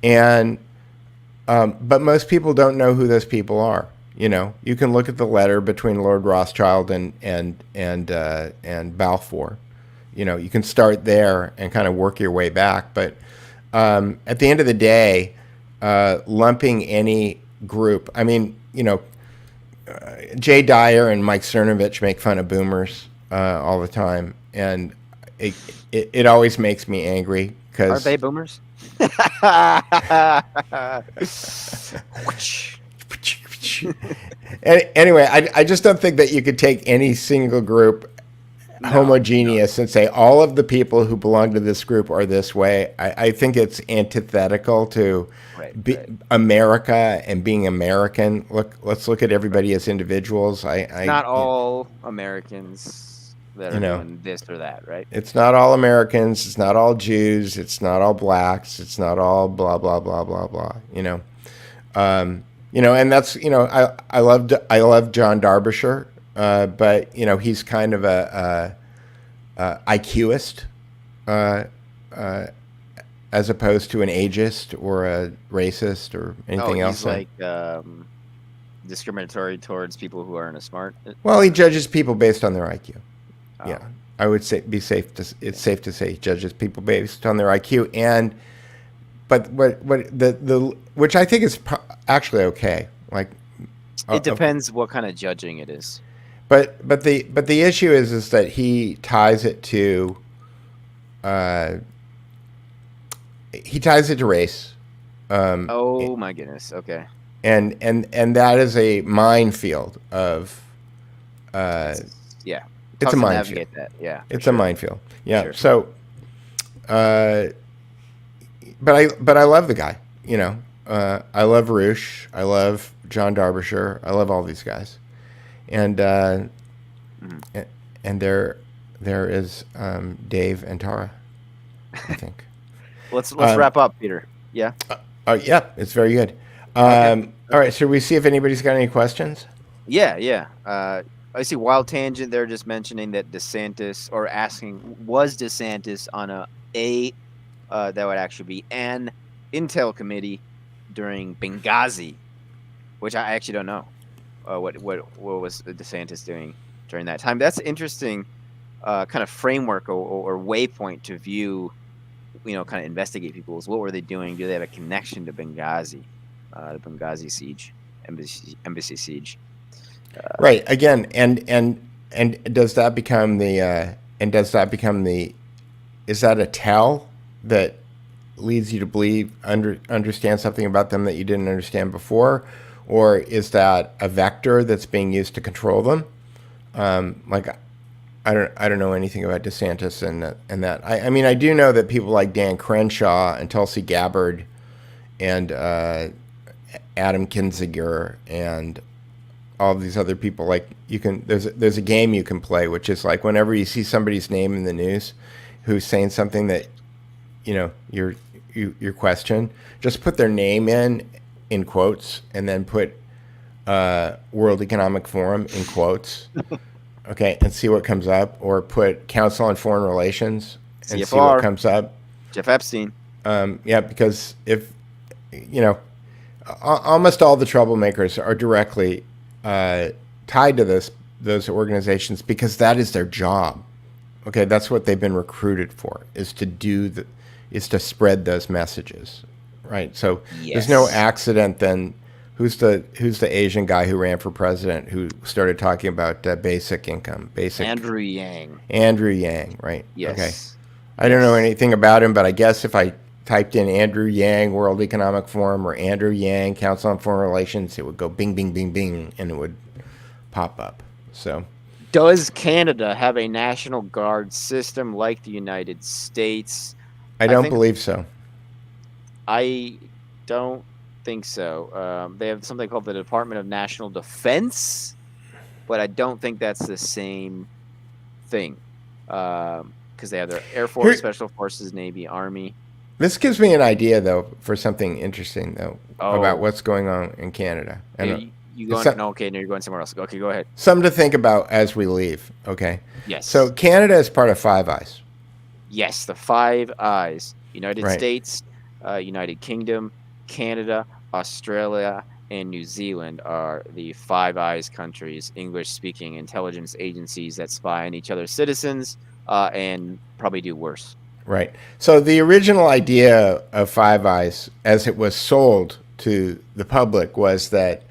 And but most people don't know who those people are. You can look at the letter between Lord Rothschild and Balfour. You can start there and kind of work your way back. But at the end of the day, lumping any group, Jay Dyer and Mike Cernovich make fun of boomers all the time, and it always makes me angry. Are they boomers? Anyway, I just don't think that you could take any single group homogeneous and say all of the people who belong to this group are this way. I think it's antithetical to America and being American. Let's look at everybody as individuals. Not all Americans that are doing this or that, right? It's not all Americans. It's not all Jews. It's not all blacks. It's not all blah blah blah blah blah. And that's I love John Derbyshire, but he's kind of a IQist, as opposed to an ageist or a racist or anything else. He's like discriminatory towards people who aren't as smart. Well, he judges people based on their IQ. Oh. Yeah, I would say it's safe to say he judges people based on their IQ, but which I think is actually okay. Like, it depends what kind of judging it is. But the issue is that he ties it to race. My goodness. Okay. And that is a minefield of yeah. It's a minefield. That. Yeah. It's a minefield. Yeah. Sure. So but I love the guy, I love Roosh, I love John Derbyshire, I love all these guys. And and there is Dave and Tara, I think. Let's wrap up, Peter. Yeah. Yeah, it's very good. Okay. All right, should we see if anybody's got any questions? Yeah. I see Wild Tangent. They're just mentioning that DeSantis, or asking, was DeSantis on that would actually be an Intel committee during Benghazi, which I actually don't know. What was DeSantis doing during that time? That's interesting, kind of framework or waypoint to view, kind of investigate people. Is what were they doing? Do they have a connection to Benghazi, the Benghazi siege, embassy siege? Right. Again, and does that become is that a tell that leads you to believe understand something about them that you didn't understand before? Or is that a vector that's being used to control them? Like, I don't know anything about DeSantis and that. I do know that people like Dan Crenshaw and Tulsi Gabbard and Adam Kinzinger and all these other people. Like there's a game you can play, which is like whenever you see somebody's name in the news who's saying something that your question, just put their name in quotes and then put World Economic Forum in quotes. Okay, and see what comes up, or put Council on Foreign Relations and CFR. see what comes up. Jeff Epstein. Yeah, because if almost all the troublemakers are directly tied to those organizations because that is their job. Okay, that's what they've been recruited for, is to spread those messages, right? So there's no accident then. Who's the Asian guy who ran for president who started talking about basic income? Andrew Yang. Andrew Yang, right? Yes. Okay. I don't know anything about him, but I guess if I typed in Andrew Yang World Economic Forum or Andrew Yang Council on Foreign Relations, it would go bing, bing, bing, bing, and it would pop up. So, does Canada have a National Guard system like the United States? I don't believe so. I don't think so. They have something called the Department of National Defense, but I don't think that's the same thing. Because they have their Air Force, Special Forces, Navy, Army. This gives me an idea, though, for something interesting, though, about what's going on in Canada. And you going? No, okay, no, you're going somewhere else. Okay, go ahead. Something to think about as we leave. Okay. Yes. So Canada is part of Five Eyes. Yes, the Five Eyes: United States, United Kingdom, Canada, Australia, and New Zealand are the Five Eyes countries, English-speaking intelligence agencies that spy on each other's citizens and probably do worse. Right. So the original idea of Five Eyes, as it was sold to the public, was that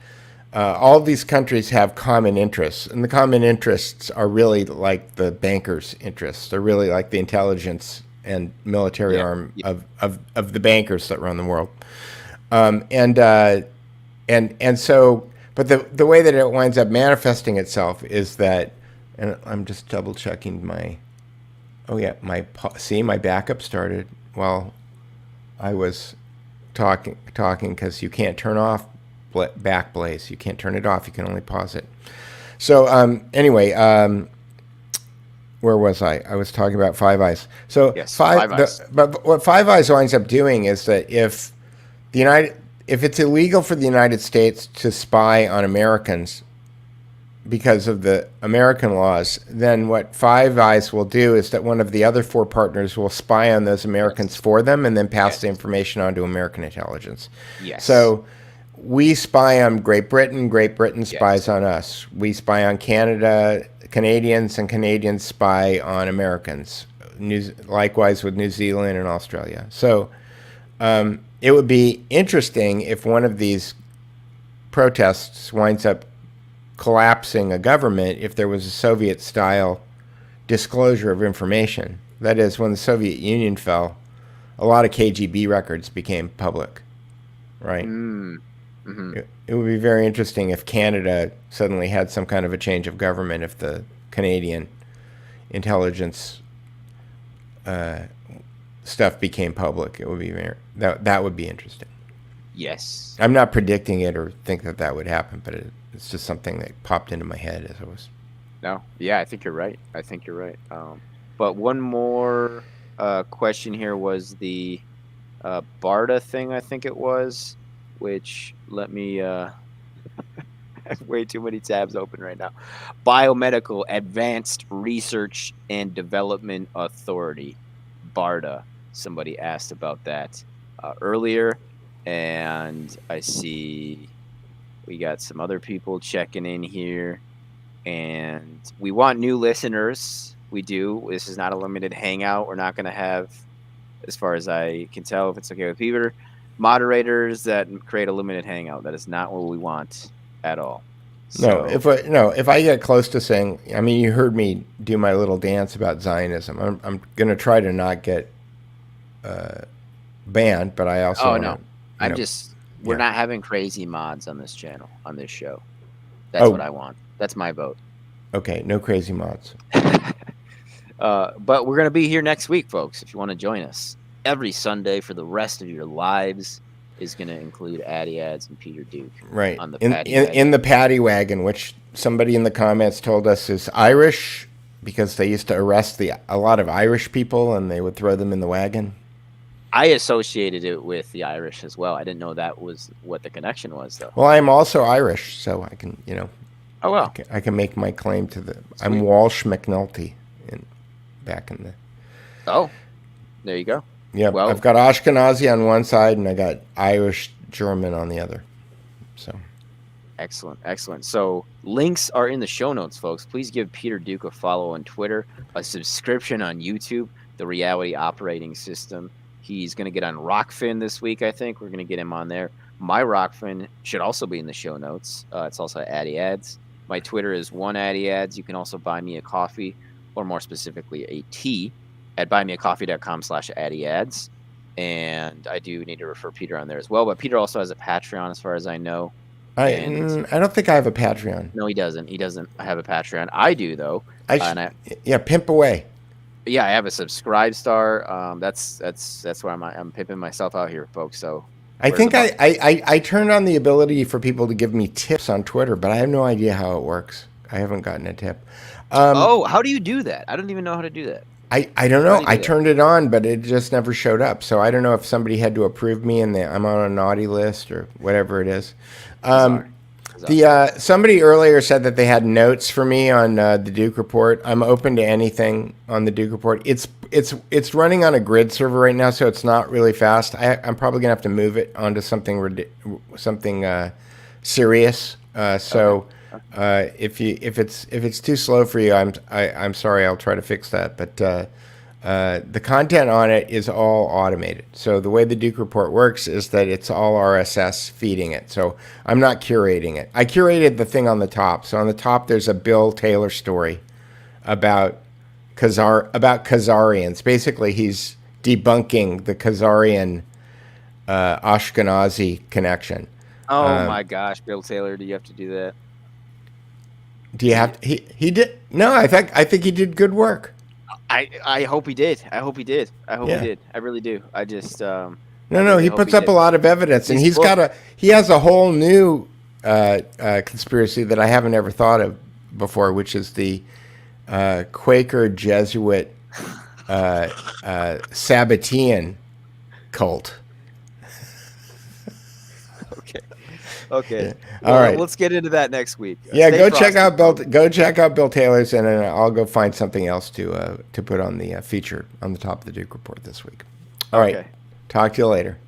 all these countries have common interests, and the common interests are really like the bankers' interests. They're really like the intelligence and military arm of the bankers that run the world. And so, but the way that it winds up manifesting itself is that, and I'm just double checking my backup started while I was talking because you can't turn off Backblaze. You can't turn it off. You can only pause it. So anyway, where was I? I was talking about Five Eyes. So yes, Five Eyes. But what Five Eyes winds up doing is that if it's illegal for the United States to spy on Americans because of the American laws, then what Five Eyes will do is that one of the other four partners will spy on those Americans for them and then pass the information on to American intelligence. Yes. So we spy on Great Britain. Great Britain spies on us. We spy on Canada, Canadians, and Canadians spy on Americans. Likewise with New Zealand and Australia. So it would be interesting if one of these protests winds up collapsing a government if there was a Soviet-style disclosure of information. That is, when the Soviet Union fell, a lot of KGB records became public, right? Mm-hmm. It would be very interesting if Canada suddenly had some kind of a change of government, if the Canadian intelligence stuff became public. It would be that would be interesting. Yes. I'm not predicting it or think that would happen, but it's just something that popped into my head as I was. No, yeah, I think you're right. But one more question here was the BARDA thing, I think it was, which let me I have way too many tabs open right now. Biomedical Advanced Research and Development Authority, BARDA. Somebody asked about that earlier, and I see we got some other people checking in here, and we want new listeners. We do. This is not a limited hangout. We're not going to have, as far as I can tell, if it's okay with Peter, moderators that create a limited hangout. That is not what we want at all. So, if I get close to saying, I mean, you heard me do my little dance about Zionism. I'm going to try to not get banned, but I also we're not having crazy mods on this channel, on this show. That's what I want. That's my vote. Okay, no crazy mods. But we're going to be here next week, folks, if you want to join us every Sunday for the rest of your lives. is going to include Addy Ads and Peter Duke. Right. On the in the Paddy Wagon, which somebody in the comments told us is Irish because they used to arrest a lot of Irish people and they would throw them in the wagon. I associated it with the Irish as well. I didn't know that was what the connection was, though. Well, I'm also Irish, so I can, Oh, well. I can make my claim to the. Sweet. I'm Walsh McNulty, back in the. Oh, there you go. Yeah, well, I've got Ashkenazi on one side and I got Irish German on the other. So. Excellent, excellent. So links are in the show notes, folks. Please give Peter Duke a follow on Twitter, a subscription on YouTube, the Reality Operating System. He's going to get on Rockfin this week, I think. We're going to get him on there. My Rockfin should also be in the show notes. It's also Addy Ads. My Twitter is @AddyAds. You can also buy me a coffee, or more specifically a tea, at buymeacoffee.com/AddyAds. And I do need to refer Peter on there as well. But Peter also has a Patreon, as far as I know. I don't think I have a Patreon. No, he doesn't. He doesn't have a Patreon. I do, though. Pimp away. Yeah, I have a Subscribe Star. That's where I'm pimping myself out here, folks. So I think I turned on the ability for people to give me tips on Twitter, but I have no idea how it works. I haven't gotten a tip. How do you do that? I don't even know how to do that. I don't know. I turned it on, but it just never showed up. So I don't know if somebody had to approve me and I'm on a naughty list or whatever it is. Somebody earlier said that they had notes for me on the Duke Report. I'm open to anything on the Duke Report. It's running on a grid server right now, so it's not really fast. I'm probably gonna have to move it onto something serious. If it's too slow for you, I'm sorry. I'll try to fix that. But the content on it is all automated. So the way the Duke Report works is that it's all RSS feeding it. So I'm not curating it. I curated the thing on the top. So on the top, there's a Bill Taylor story about Khazarians. Basically, he's debunking the Khazarian Ashkenazi connection. Oh my gosh, Bill Taylor, do you have to do that? Do you have to, he did? No, I think he did good work. I hope he did. I hope he did. I really do. I just no. He puts up a lot of evidence, and he has a whole new conspiracy that I haven't ever thought of before, which is the Quaker Jesuit Sabbatean cult. Okay. Yeah. All right. Let's get into that next week. Yeah, go check out Bill Taylor's, and then I'll go find something else to put on the feature on the top of the Duke Report this week. All right. Talk to you later.